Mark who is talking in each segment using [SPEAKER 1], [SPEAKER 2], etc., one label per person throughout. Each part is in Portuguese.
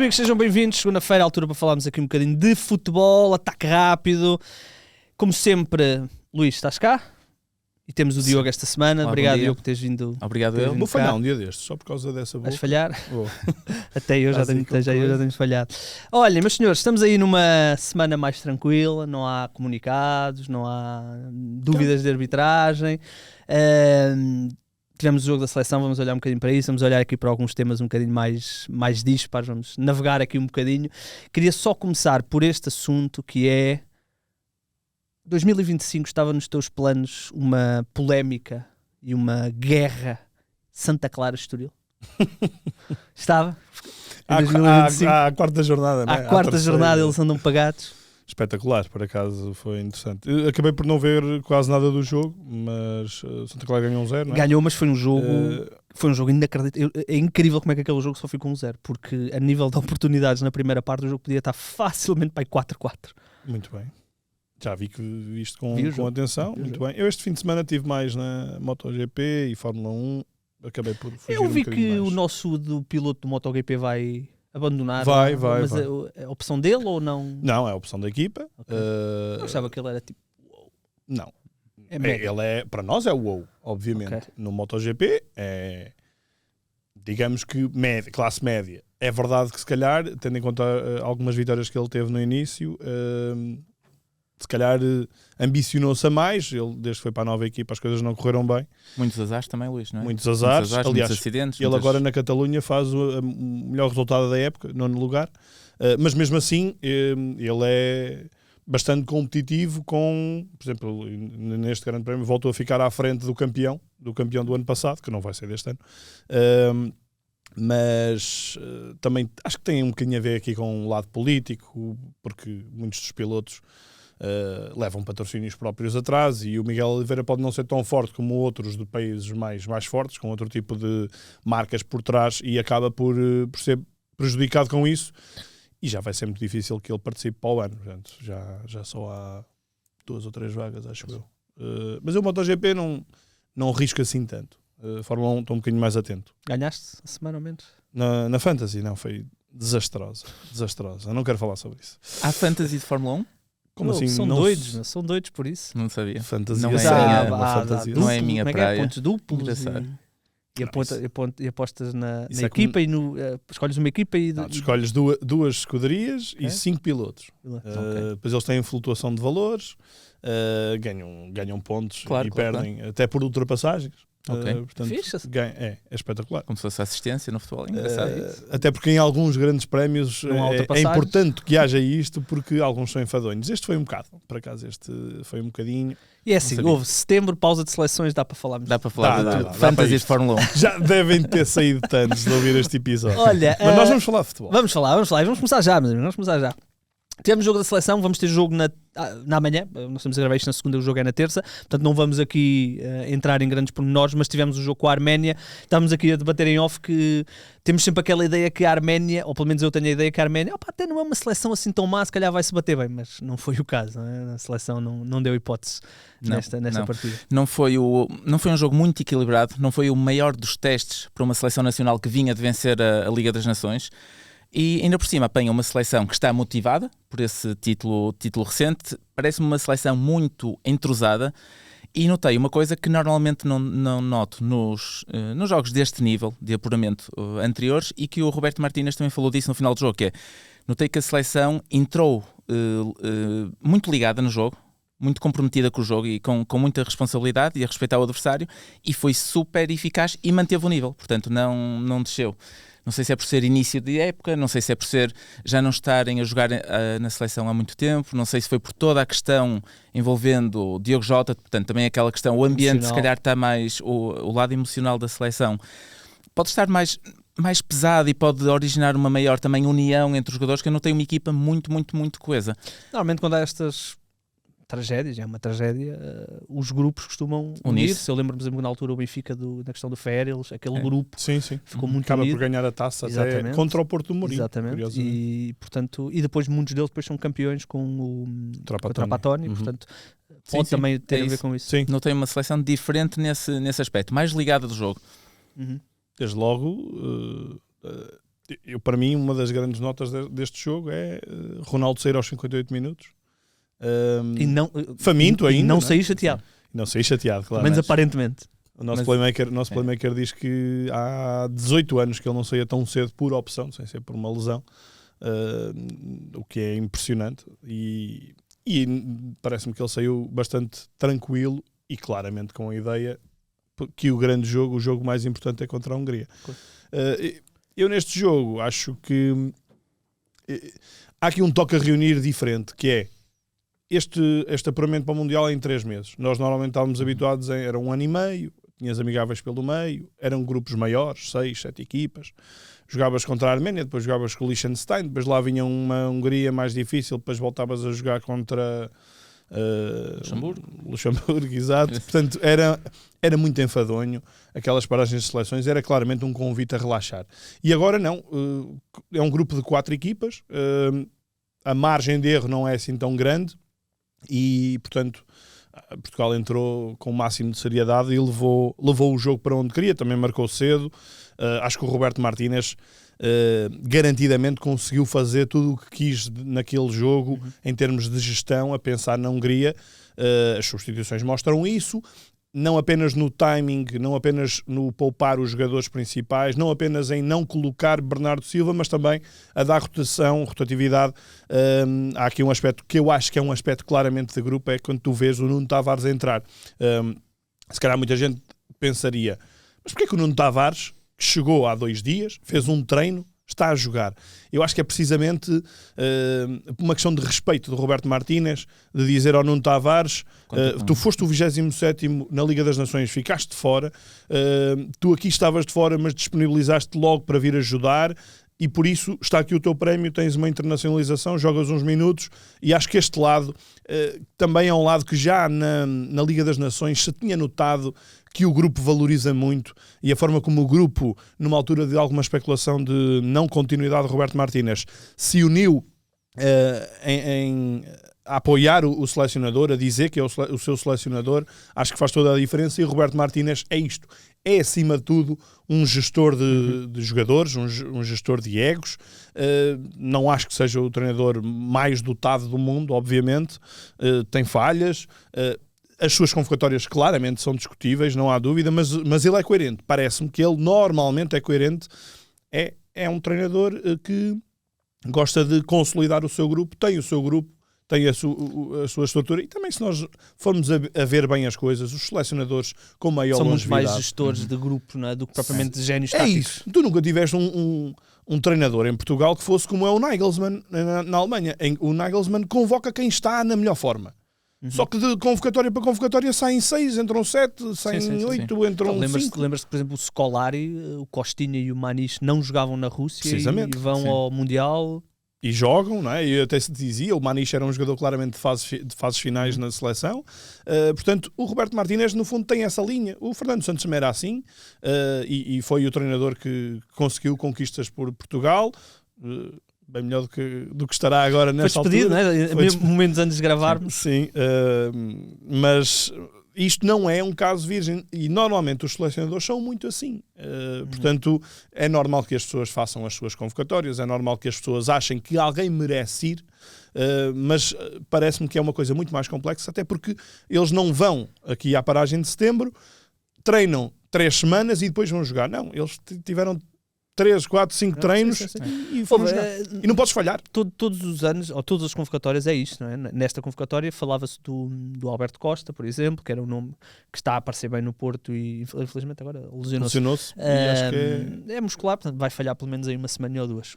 [SPEAKER 1] amigos, sejam bem-vindos. Segunda-feira, à altura para falarmos aqui um bocadinho de futebol, ataque rápido. Como sempre, Luís, estás cá? E temos o Diogo esta semana.
[SPEAKER 2] Olá,
[SPEAKER 1] obrigado, Diogo, por teres vindo.
[SPEAKER 2] Obrigado, eu.
[SPEAKER 3] Vou falhar um dia destes, só por causa dessa boca.
[SPEAKER 1] Vais falhar?
[SPEAKER 3] Vou.
[SPEAKER 1] Até eu já tenho falhado. Olha, meus senhores, estamos aí numa semana mais tranquila, não há comunicados, não há dúvidas de arbitragem. Tivemos o jogo da seleção, vamos olhar um bocadinho para isso, vamos olhar aqui para alguns temas um bocadinho mais dispares, vamos navegar aqui um bocadinho. Queria só começar por este assunto que é 2025. Estava nos teus planos uma polémica e uma guerra Santa Clara-Estoril? Estava?
[SPEAKER 3] À quarta jornada, não é?
[SPEAKER 1] À quarta jornada eles andam pagados.
[SPEAKER 3] Espetacular, por acaso, foi interessante. Eu acabei por não ver quase nada do jogo, mas Santa Clara ganhou 1-0, não é?
[SPEAKER 1] Ganhou, mas foi um jogo inacreditável. É incrível como é que aquele jogo só ficou 1-0, porque a nível de oportunidades na primeira parte o jogo podia estar facilmente para 4-4.
[SPEAKER 3] Muito bem. Já vi que viste com atenção. Muito bem. Eu este fim de semana estive mais na MotoGP e Fórmula 1. Acabei por fugir
[SPEAKER 1] Eu vi que
[SPEAKER 3] mais.
[SPEAKER 1] o nosso do piloto do MotoGP vai abandonar.
[SPEAKER 3] Vai.
[SPEAKER 1] Mas é a opção dele ou não?
[SPEAKER 3] Não, é a opção da equipa.
[SPEAKER 1] Okay. Eu achava que ele era tipo...
[SPEAKER 3] Não.
[SPEAKER 1] Ele
[SPEAKER 3] para nós é o WoW, obviamente. Okay. No MotoGP é, digamos que classe média. É verdade que se calhar, tendo em conta algumas vitórias que ele teve no início, se calhar ambicionou-se a mais. Ele, desde que foi para a nova equipa, as coisas não correram bem.
[SPEAKER 2] Muitos azares também, Luís, não é?
[SPEAKER 3] Muitos azares. Aliás,
[SPEAKER 2] muitos acidentes.
[SPEAKER 3] Ele agora na Catalunha faz o melhor resultado da época, 9º lugar. Mas mesmo assim, ele é bastante competitivo com, por exemplo, neste grande prémio, voltou a ficar à frente do campeão do ano passado, que não vai ser deste ano. Mas também acho que tem um bocadinho a ver aqui com o lado político, porque muitos dos pilotos levam patrocínios próprios atrás, e o Miguel Oliveira pode não ser tão forte como outros de países mais fortes, com outro tipo de marcas por trás, e acaba por ser prejudicado com isso, e já vai ser muito difícil que ele participe para o ano. Portanto, já só há 2 ou 3 vagas, acho eu. Mas o MotoGP não risco assim tanto. Fórmula 1 estou um bocadinho mais atento.
[SPEAKER 1] Ganhaste a semana ou menos?
[SPEAKER 3] Na Fantasy, não, foi desastrosa. Eu não quero falar sobre isso.
[SPEAKER 2] Há Fantasy de Fórmula 1?
[SPEAKER 3] Como assim?
[SPEAKER 1] São doidos por isso.
[SPEAKER 2] Não sabia.
[SPEAKER 3] Fantasia
[SPEAKER 2] não é
[SPEAKER 3] fantasia.
[SPEAKER 2] Não é a minha praia.
[SPEAKER 1] Pontos duplos e apostas na equipa, e escolhes uma equipa e...
[SPEAKER 3] escolhes duas escuderias e 5 pilotos. Depois eles têm flutuação de valores, ganham pontos e perdem até por ultrapassagens. Portanto, é espetacular.
[SPEAKER 2] Como se fosse assistência no futebol, engraçado isso.
[SPEAKER 3] Até porque em alguns grandes prémios é importante que haja isto, porque alguns são enfadonhos. Este foi um bocado, por acaso este foi um bocadinho.
[SPEAKER 1] E é assim, houve setembro, pausa de seleções, dá para falarmos.
[SPEAKER 2] Dá para falar de tudo. Fantasy de Fórmula 1.
[SPEAKER 3] Já devem ter saído tantos de ouvir este episódio.
[SPEAKER 1] Olha,
[SPEAKER 3] mas nós vamos falar de futebol.
[SPEAKER 1] Vamos falar e vamos começar já, meus amigos, Temos jogo da seleção, vamos ter jogo na manhã, nós estamos a gravar isto na segunda, o jogo é na terça, portanto não vamos aqui entrar em grandes pormenores, mas tivemos o jogo com a Arménia. Estamos aqui a debater em off que temos sempre aquela ideia que a Arménia, ou pelo menos eu tenho a ideia que a Arménia até não é uma seleção assim tão má, se calhar vai se bater bem, mas não foi o caso, não é? A seleção não deu hipótese nesta partida.
[SPEAKER 2] Não foi um jogo muito equilibrado, não foi o maior dos testes para uma seleção nacional que vinha de vencer a Liga das Nações. E ainda por cima apanha uma seleção que está motivada por esse título recente, parece-me uma seleção muito entrosada, e notei uma coisa que normalmente não noto nos jogos deste nível de apuramento anteriores, e que o Roberto Martínez também falou disso no final do jogo, que é, notei que a seleção entrou muito ligada no jogo, muito comprometida com o jogo e com muita responsabilidade e a respeitar o adversário, e foi super eficaz e manteve o nível, portanto não desceu. Não sei se é por ser início de época, não sei se é por ser já não estarem a jogar na seleção há muito tempo, não sei se foi por toda a questão envolvendo o Diogo Jota, portanto também aquela questão, o ambiente emocional. Se calhar está mais, o lado emocional da seleção pode estar mais pesado e pode originar uma maior também união entre os jogadores, que eu não tenho uma equipa muito, muito, muito coesa.
[SPEAKER 1] Normalmente quando há estas tragédias, é uma tragédia, os grupos costumam unir-se. Eu lembro-me, por exemplo, na altura o Benfica, na questão do Férias, aquele grupo ficou muito
[SPEAKER 3] acaba
[SPEAKER 1] unido.
[SPEAKER 3] Por ganhar a taça até contra o Porto do Mourinho.
[SPEAKER 1] Exatamente, e portanto, depois muitos deles depois são campeões com o Trapattoni, portanto pode também ter a ver com isso.
[SPEAKER 2] Sim. Não tem uma seleção diferente nesse aspecto, mais ligada do jogo.
[SPEAKER 3] Desde logo para mim, uma das grandes notas deste jogo é Ronaldo sair aos 58 minutos.
[SPEAKER 1] E não,
[SPEAKER 3] faminto ainda.
[SPEAKER 1] E não sair chateado.
[SPEAKER 3] Não saí chateado, claro.
[SPEAKER 1] Pelo menos aparentemente.
[SPEAKER 3] O nosso playmaker diz que há 18 anos que ele não saía tão cedo por opção, sem ser por uma lesão, o que é impressionante. E parece-me que ele saiu bastante tranquilo e claramente com a ideia que o grande jogo, o jogo mais importante é contra a Hungria. Eu neste jogo acho que há aqui um toque a reunir diferente, que é este apuramento para o Mundial é em 3 meses. Nós normalmente estávamos habituados era 1 ano e meio, tinhas amigáveis pelo meio, eram grupos maiores, 6, 7 equipas, jogavas contra a Arménia, depois jogavas com o Liechtenstein, depois lá vinha uma Hungria mais difícil, depois voltavas a jogar contra Luxemburgo, exato. Portanto, era muito enfadonho, aquelas paragens de seleções, era claramente um convite a relaxar. E agora não, é um grupo de 4 equipas, a margem de erro não é assim tão grande e, portanto, Portugal entrou com o máximo de seriedade e levou o jogo para onde queria, também marcou cedo. Acho que o Roberto Martínez garantidamente conseguiu fazer tudo o que quis naquele jogo em termos de gestão, a pensar na Hungria. As substituições mostram isso, não apenas no timing, não apenas no poupar os jogadores principais, não apenas em não colocar Bernardo Silva, mas também a dar rotatividade. Há aqui um aspecto que eu acho que é um aspecto claramente de grupo, é quando tu vês o Nuno Tavares entrar. Se calhar muita gente pensaria, mas porquê que o Nuno Tavares, que chegou há 2 dias, fez um treino, está a jogar? Eu acho que é precisamente uma questão de respeito do Roberto Martínez, de dizer ao Nuno Tavares, tu foste o 27º na Liga das Nações, ficaste de fora, tu aqui estavas de fora, mas disponibilizaste logo para vir ajudar, e por isso está aqui o teu prémio, tens uma internacionalização, jogas uns minutos, e acho que este lado também é um lado que já na Liga das Nações se tinha notado que o grupo valoriza muito, e a forma como o grupo, numa altura de alguma especulação de não continuidade de Roberto Martínez, se uniu a apoiar o selecionador, a dizer que é o seu selecionador, acho que faz toda a diferença, e o Roberto Martínez é isto. É, acima de tudo, um gestor de jogadores, um gestor de egos. Não acho que seja o treinador mais dotado do mundo, obviamente. Tem falhas. As suas convocatórias claramente são discutíveis, não há dúvida, mas ele é coerente. Parece-me que ele normalmente é coerente. É um treinador que gosta de consolidar o seu grupo, tem o seu grupo, tem a sua estrutura, e também, se nós formos a ver bem as coisas, os selecionadores com maior
[SPEAKER 1] são
[SPEAKER 3] longevidade...
[SPEAKER 1] muito mais gestores de grupo, não é? Do que propriamente de génios
[SPEAKER 3] É
[SPEAKER 1] táticos.
[SPEAKER 3] isso. Tu nunca tiveste um treinador em Portugal que fosse como é o Nagelsmann na Alemanha. O Nagelsmann convoca quem está na melhor forma. Só que de convocatória para convocatória saem 6, entram 7, saem 8, entram 5.
[SPEAKER 1] Lembras-te, por exemplo, o Scolari, o Costinha e o Maniche não jogavam na Rússia e vão ao Mundial...
[SPEAKER 3] E jogam, não é? E até se dizia, o Maniche era um jogador claramente de fases finais na seleção. Portanto, o Roberto Martínez, no fundo, tem essa linha. O Fernando Santos também era assim, e foi o treinador que conseguiu conquistas por Portugal, bem melhor do que estará agora nesta altura.
[SPEAKER 1] Foi despedido, não é? Mesmo momentos antes de gravarmos.
[SPEAKER 3] Sim, mas... Isto não é um caso virgem, e normalmente os selecionadores são muito assim. Portanto, é normal que as pessoas façam as suas convocatórias, é normal que as pessoas achem que alguém merece ir, mas parece-me que é uma coisa muito mais complexa, até porque eles não vão aqui à paragem de setembro, treinam 3 semanas e depois vão jogar. Não, eles tiveram 3, 4, 5 treinos e foram jogar. E não podes falhar.
[SPEAKER 1] Todos os anos, ou todas as convocatórias é isto, não é? Nesta convocatória falava-se do Alberto Costa, por exemplo, que era um nome que está a aparecer bem no Porto e infelizmente agora lesionou-se.
[SPEAKER 3] E acho que
[SPEAKER 1] é muscular, portanto vai falhar pelo menos aí uma semana ou 2.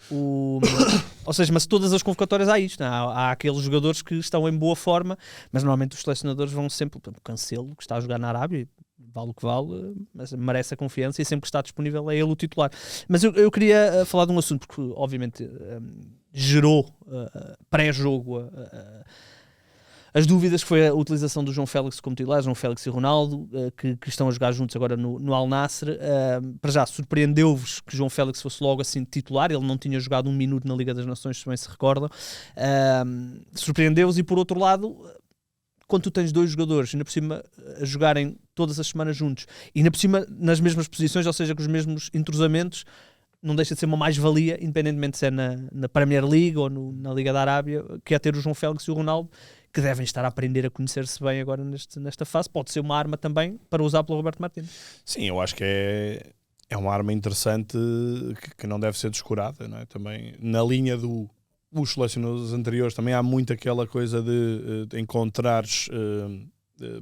[SPEAKER 1] Ou seja, mas todas as convocatórias há isto, não é? Há aqueles jogadores que estão em boa forma, mas normalmente os selecionadores vão sempre, por exemplo, Cancelo, que está a jogar na Arábia, vale o que vale, mas merece a confiança e sempre que está disponível é ele o titular. Mas eu queria falar de um assunto porque obviamente gerou pré-jogo as dúvidas, que foi a utilização do João Félix como titular, João Félix e Ronaldo, que estão a jogar juntos agora no Al Nassr. Para já, surpreendeu-vos que João Félix fosse logo assim titular? Ele não tinha jogado 1 minuto na Liga das Nações, se bem se recordam. Surpreendeu-vos, e por outro lado, quando tu tens 2 jogadores, ainda por cima a jogarem todas as semanas juntos, e ainda por cima nas mesmas posições, ou seja, com os mesmos entrosamentos, não deixa de ser uma mais-valia, independentemente se é na Premier League ou na Liga da Arábia, que é ter o João Félix e o Ronaldo, que devem estar a aprender a conhecer-se bem agora nesta fase. Pode ser uma arma também para usar pelo Roberto Martínez.
[SPEAKER 3] Sim, eu acho que é uma arma interessante que não deve ser descurada, não é? Também na linha dos selecionadores anteriores também há muito aquela coisa de encontrares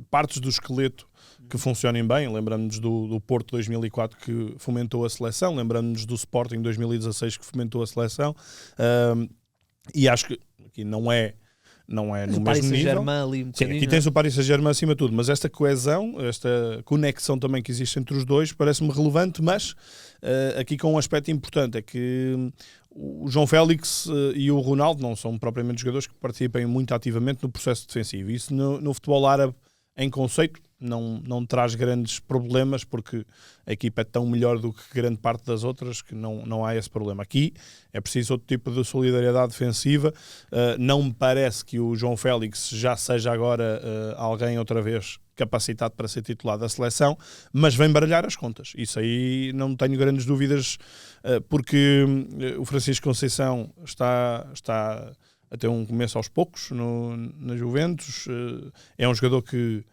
[SPEAKER 3] partes do esqueleto que funcionem bem. Lembramos-nos do Porto 2004 que fomentou a seleção, lembramos-nos do Sporting 2016 que fomentou a seleção, e acho que aqui não é no mesmo nível.
[SPEAKER 1] Ali um
[SPEAKER 3] Sim, aqui tens o Paris Saint-Germain acima de tudo, mas esta coesão, esta conexão também que existe entre os dois parece-me relevante, mas aqui com um aspecto importante é que o João Félix e o Ronaldo não são propriamente jogadores que participem muito ativamente no processo defensivo. Isso no futebol árabe, em conceito, não traz grandes problemas, porque a equipa é tão melhor do que grande parte das outras que não há esse problema. Aqui é preciso outro tipo de solidariedade defensiva. Não me parece que o João Félix já seja agora alguém outra vez capacitado para ser titular da seleção, mas vem baralhar as contas. Isso aí não tenho grandes dúvidas, porque o Francisco Conceição está a ter um começo aos poucos na Juventus. É um jogador que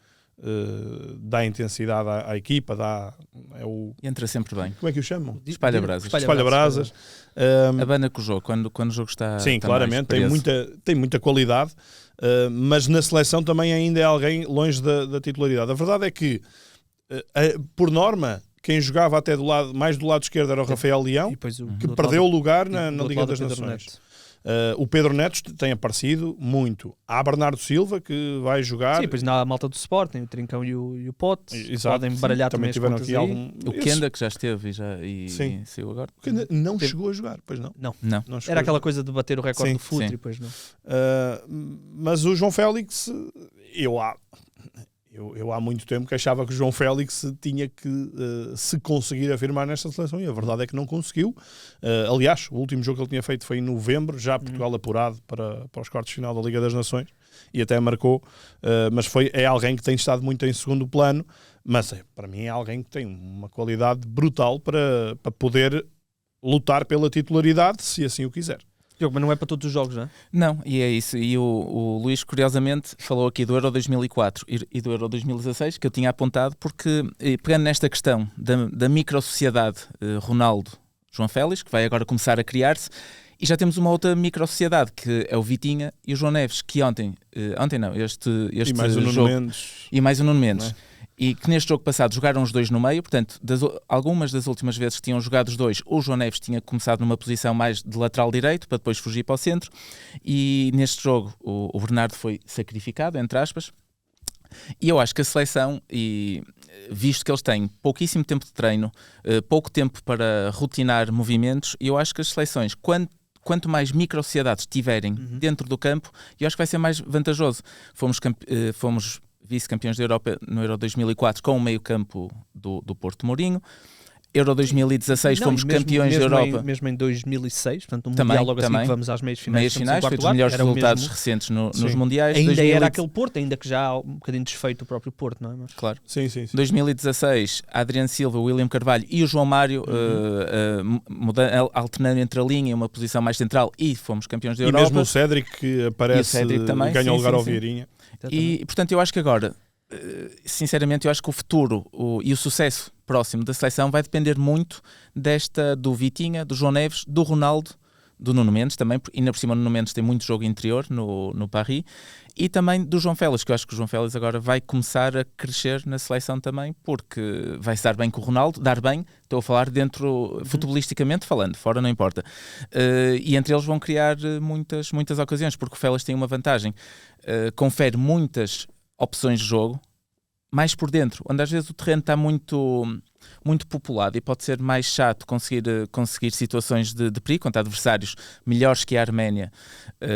[SPEAKER 3] dá intensidade à equipa,
[SPEAKER 2] entra sempre bem.
[SPEAKER 3] Como é que o chamam?
[SPEAKER 2] Espalha brasas.
[SPEAKER 3] Espalha brasas.
[SPEAKER 2] Abana com o jogo, quando o jogo está.
[SPEAKER 3] Sim,
[SPEAKER 2] está
[SPEAKER 3] claramente, tem muita qualidade, mas na seleção também ainda é alguém longe da titularidade. A verdade é que, por norma, quem jogava até mais do lado esquerdo era o Rafael Leão, que perdeu o lugar na Liga das Nações. O Pedro Neto tem aparecido muito. Há Bernardo Silva, que vai jogar.
[SPEAKER 1] Sim, depois na malta do Sporting, o Trincão e o Pote.
[SPEAKER 3] Exato,
[SPEAKER 1] podem baralhar também
[SPEAKER 3] tiveram aqui algum...
[SPEAKER 2] O Kenda, que já esteve e saiu agora.
[SPEAKER 3] O Kenda não chegou a jogar, pois não.
[SPEAKER 1] Não. Era aquela coisa de bater o recorde do futre, depois não.
[SPEAKER 3] Mas o João Félix, eu há muito tempo que achava que o João Félix tinha que se conseguir afirmar nesta seleção, e a verdade é que não conseguiu. Aliás, o último jogo que ele tinha feito foi em novembro, já Portugal apurado para os quartos de final da Liga das Nações, e até marcou, mas é alguém que tem estado muito em segundo plano, mas para mim é alguém que tem uma qualidade brutal para poder lutar pela titularidade, se assim o quiser.
[SPEAKER 1] Mas não é para todos os jogos, não é?
[SPEAKER 2] Não, e é isso. E o Luís, curiosamente, falou aqui do Euro 2004 e do Euro 2016, que eu tinha apontado, porque, pegando nesta questão da micro-sociedade Ronaldo-João Félix, que vai agora começar a criar-se, e já temos uma outra micro-sociedade, que é o Vitinha e o João Neves, que este
[SPEAKER 3] e mais o
[SPEAKER 2] jogo...
[SPEAKER 3] Nuno Mendes.
[SPEAKER 2] E mais o Nuno Mendes. E que neste jogo passado jogaram os dois no meio, portanto, algumas das últimas vezes que tinham jogado os dois, o João Neves tinha começado numa posição mais de lateral direito, para depois fugir para o centro, e neste jogo o Bernardo foi sacrificado, entre aspas, e eu acho que a seleção, e visto que eles têm pouquíssimo tempo de treino, pouco tempo para rotinar movimentos, eu acho que as seleções, quanto mais micro-sociedades tiverem dentro do campo, eu acho que vai ser mais vantajoso. Fomos vice-campeões da Europa no Euro 2004 com o meio-campo do Porto Mourinho. Euro 2016 fomos campeões da Europa.
[SPEAKER 1] Mesmo em 2006, portanto,
[SPEAKER 2] Mundial
[SPEAKER 1] logo assim que vamos às meias-finais.
[SPEAKER 2] Foi dos melhores resultados recentes nos Mundiais.
[SPEAKER 1] Ainda era aquele Porto, ainda que já há um bocadinho desfeito o próprio Porto, não é? Mas...
[SPEAKER 2] Claro.
[SPEAKER 3] Sim.
[SPEAKER 2] 2016, Adriano Silva, William Carvalho e o João Mário alternando entre a linha e uma posição mais central, e fomos campeões da Europa.
[SPEAKER 3] E mesmo o Cédric, que aparece, ganha o lugar ao Vieirinha.
[SPEAKER 2] E, portanto, eu acho que agora, sinceramente, eu acho que o futuro e o sucesso próximo da seleção vai depender muito do Vitinha, do João Neves, do Ronaldo, do Nuno Mendes também, porque ainda por cima o Nuno Mendes tem muito jogo interior no Paris, e também do João Félix, que eu acho que o João Félix agora vai começar a crescer na seleção também, porque vai estar bem com o Ronaldo, estou a falar dentro, futebolisticamente falando, fora não importa, e entre eles vão criar muitas ocasiões, porque o Félix tem uma vantagem, confere muitas opções de jogo, mais por dentro, onde às vezes o terreno está muito populado e pode ser mais chato conseguir situações de perigo contra adversários melhores que a Arménia,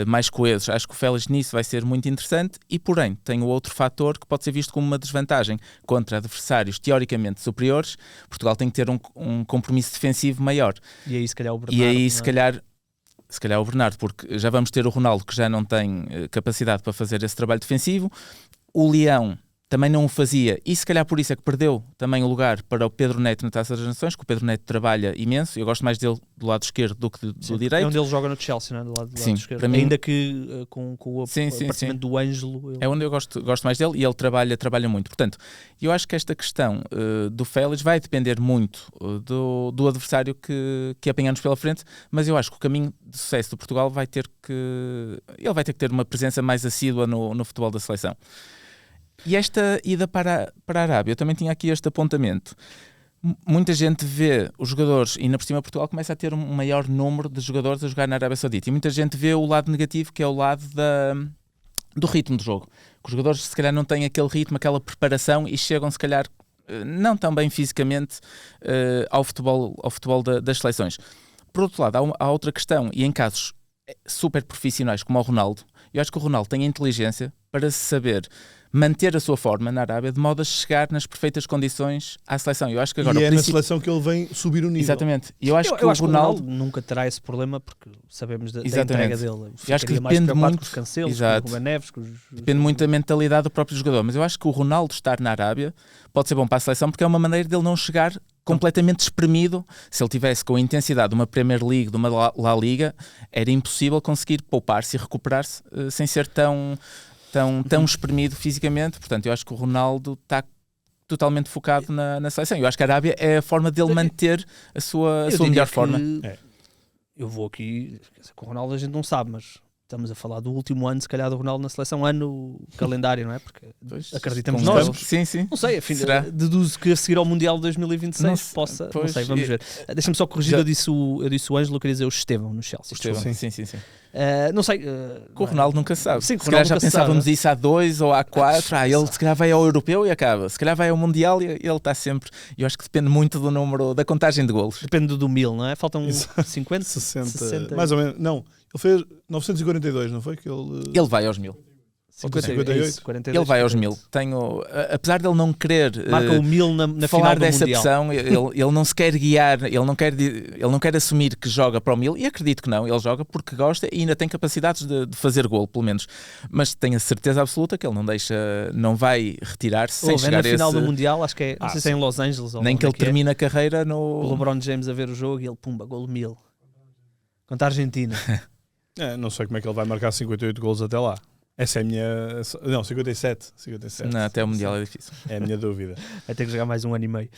[SPEAKER 2] mais coesos. Acho que o Félix nisso vai ser muito interessante, e porém tem o outro fator que pode ser visto como uma desvantagem contra adversários teoricamente superiores. Portugal tem que ter um compromisso defensivo maior.
[SPEAKER 1] E aí se calhar o Bernardo.
[SPEAKER 2] E aí se calhar o Bernardo, porque já vamos ter o Ronaldo, que já não tem capacidade para fazer esse trabalho defensivo. O Leão também não o fazia, e se calhar por isso é que perdeu também o lugar para o Pedro Neto na Taça das Nações, que o Pedro Neto trabalha imenso. Eu gosto mais dele do lado esquerdo do que do direito.
[SPEAKER 1] É onde ele joga no Chelsea, não é? Do lado
[SPEAKER 2] Sim,
[SPEAKER 1] esquerdo.
[SPEAKER 2] para mim-
[SPEAKER 1] Ainda que com o aparecimento do Ângelo.
[SPEAKER 2] É onde eu gosto mais dele, e ele trabalha muito. Portanto, eu acho que esta questão do Félix vai depender muito do adversário que apanhamos pela frente, mas eu acho que o caminho de sucesso do Portugal vai ter que ter uma presença mais assídua no futebol da seleção. E esta ida para a Arábia, eu também tinha aqui este apontamento. Muita gente vê os jogadores, e na por cima Portugal começa a ter um maior número de jogadores a jogar na Arábia Saudita, e muita gente vê o lado negativo, que é o lado do ritmo do jogo. Que os jogadores se calhar não têm aquele ritmo, aquela preparação, e chegam se calhar não tão bem fisicamente ao futebol das seleções. Por outro lado, há outra questão, e em casos super profissionais como o Ronaldo, eu acho que o Ronaldo tem a inteligência para saber manter a sua forma na Arábia, de modo a chegar nas perfeitas condições à seleção. Eu acho que agora
[SPEAKER 3] e é na seleção que ele vem subir o nível.
[SPEAKER 2] Exatamente. Eu acho que
[SPEAKER 1] o
[SPEAKER 2] o Ronaldo
[SPEAKER 1] nunca terá esse problema, porque sabemos da
[SPEAKER 2] Exatamente.
[SPEAKER 1] entrega dele.
[SPEAKER 2] Eu acho que
[SPEAKER 1] Ficaria mais
[SPEAKER 2] depende
[SPEAKER 1] preocupado
[SPEAKER 2] muito-
[SPEAKER 1] com os Cancelos,
[SPEAKER 2] Exato.
[SPEAKER 1] com o Ruben Neves,
[SPEAKER 2] depende muito da mentalidade do próprio jogador, mas eu acho que o Ronaldo estar na Arábia pode ser bom para a seleção, porque é uma maneira dele não chegar completamente espremido. Se ele tivesse com a intensidade de uma Premier League, de uma La Liga, era impossível conseguir poupar-se e recuperar-se sem ser tão espremido fisicamente. Portanto, eu acho que o Ronaldo está totalmente focado na seleção. Eu acho que a Arábia é a forma dele manter a sua melhor forma.
[SPEAKER 1] Eu vou aqui, com o Ronaldo a gente não sabe, mas estamos a falar do último ano, se calhar, do Ronaldo na seleção, ano calendário, não é? Porque acreditamos nós.
[SPEAKER 2] Sim.
[SPEAKER 1] Não sei, afim,
[SPEAKER 2] Será?
[SPEAKER 1] deduzo que a seguir ao Mundial de 2026
[SPEAKER 2] Não
[SPEAKER 1] possa, não
[SPEAKER 2] pois,
[SPEAKER 1] sei, vamos ver. Deixa-me só corrigir, eu disse o Ângelo, eu queria dizer o Estevão no Chelsea.
[SPEAKER 2] Sim.
[SPEAKER 1] Não sei.
[SPEAKER 2] Com o Ronaldo nunca se sabe.
[SPEAKER 1] Sim,
[SPEAKER 2] se calhar já
[SPEAKER 1] nunca se
[SPEAKER 2] pensávamos
[SPEAKER 1] sabe.
[SPEAKER 2] isso há 2 ou há 4. Ele se calhar vai ao Europeu e acaba. Se calhar vai ao Mundial e ele está sempre. Eu acho que depende muito do número, da contagem de golos.
[SPEAKER 1] Depende do 1000, não é? Faltam
[SPEAKER 3] Exato.
[SPEAKER 1] 50,
[SPEAKER 3] 60, mais ou menos. Não, ele fez 942, não foi?
[SPEAKER 2] Ele vai aos 1000.
[SPEAKER 3] 58.
[SPEAKER 1] 42,
[SPEAKER 2] Ele vai aos 1000. Apesar de ele não querer
[SPEAKER 1] marca o 1000 na
[SPEAKER 2] falar
[SPEAKER 1] final do
[SPEAKER 2] dessa
[SPEAKER 1] Mundial.
[SPEAKER 2] pressão, ele não se quer guiar, ele não quer assumir que joga para o 1000, e acredito que não, ele joga porque gosta e ainda tem capacidades de fazer gol, pelo menos. Mas tenho a certeza absoluta que ele não vai retirar-se sem chegar
[SPEAKER 1] na final
[SPEAKER 2] a esse...
[SPEAKER 1] do Mundial, acho que é, não sei se é em Los Angeles ou
[SPEAKER 2] Nem que ele
[SPEAKER 1] onde é que é.
[SPEAKER 2] termine a carreira
[SPEAKER 1] O
[SPEAKER 2] no...
[SPEAKER 1] LeBron James a ver o jogo e ele, pumba, gol 1000. Contra a Argentina.
[SPEAKER 3] Não sei como é que ele vai marcar 58 golos até lá. Essa é a minha... Não, 57.
[SPEAKER 2] Não, até o Mundial é difícil.
[SPEAKER 3] É a minha dúvida.
[SPEAKER 1] Vai ter que jogar mais um ano e meio.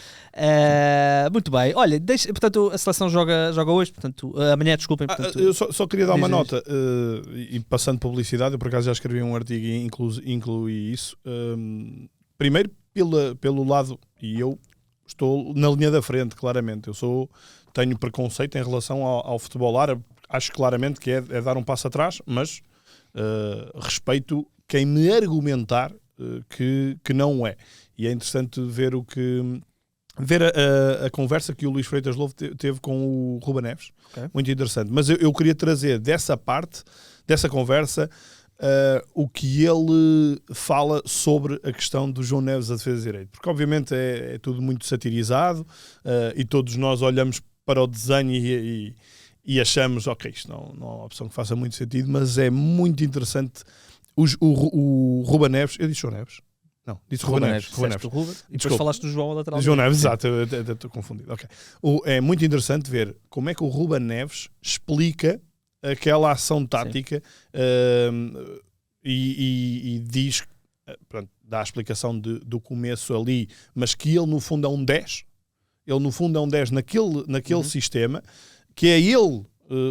[SPEAKER 1] Muito bem. Olha, portanto, a seleção joga hoje, portanto, amanhã, desculpem. Portanto,
[SPEAKER 3] Eu só queria dar uma
[SPEAKER 1] diz.
[SPEAKER 3] nota, e passando publicidade, eu por acaso já escrevi um artigo e incluí isso. Primeiro, pelo lado, e eu estou na linha da frente, claramente. Tenho preconceito em relação ao futebol árabe. Acho claramente que é dar um passo atrás, mas respeito quem me argumentar que não é. E é interessante ver a conversa que o Luís Freitas Lobo teve com o Ruben Neves.
[SPEAKER 1] Okay.
[SPEAKER 3] Muito interessante. Mas eu queria trazer dessa parte, dessa conversa, o que ele fala sobre a questão do João Neves a defesa de direito. Porque obviamente é tudo muito satirizado e todos nós olhamos para o desenho e achamos, ok, isto não é uma opção que faça muito sentido, mas é muito interessante o Ruben Neves. Eu disse João Neves? Não, disse Ruben Neves.
[SPEAKER 1] Ruben Neves. E depois
[SPEAKER 3] Desculpa.
[SPEAKER 1] falaste do João lateral.
[SPEAKER 3] João Neves, exato, eu estou confundido. Okay. É muito interessante ver como é que o Ruben Neves explica aquela ação tática e diz, pronto, dá a explicação do começo ali, mas que ele no fundo é um 10. Ele no fundo é um 10 naquele sistema, que é ele,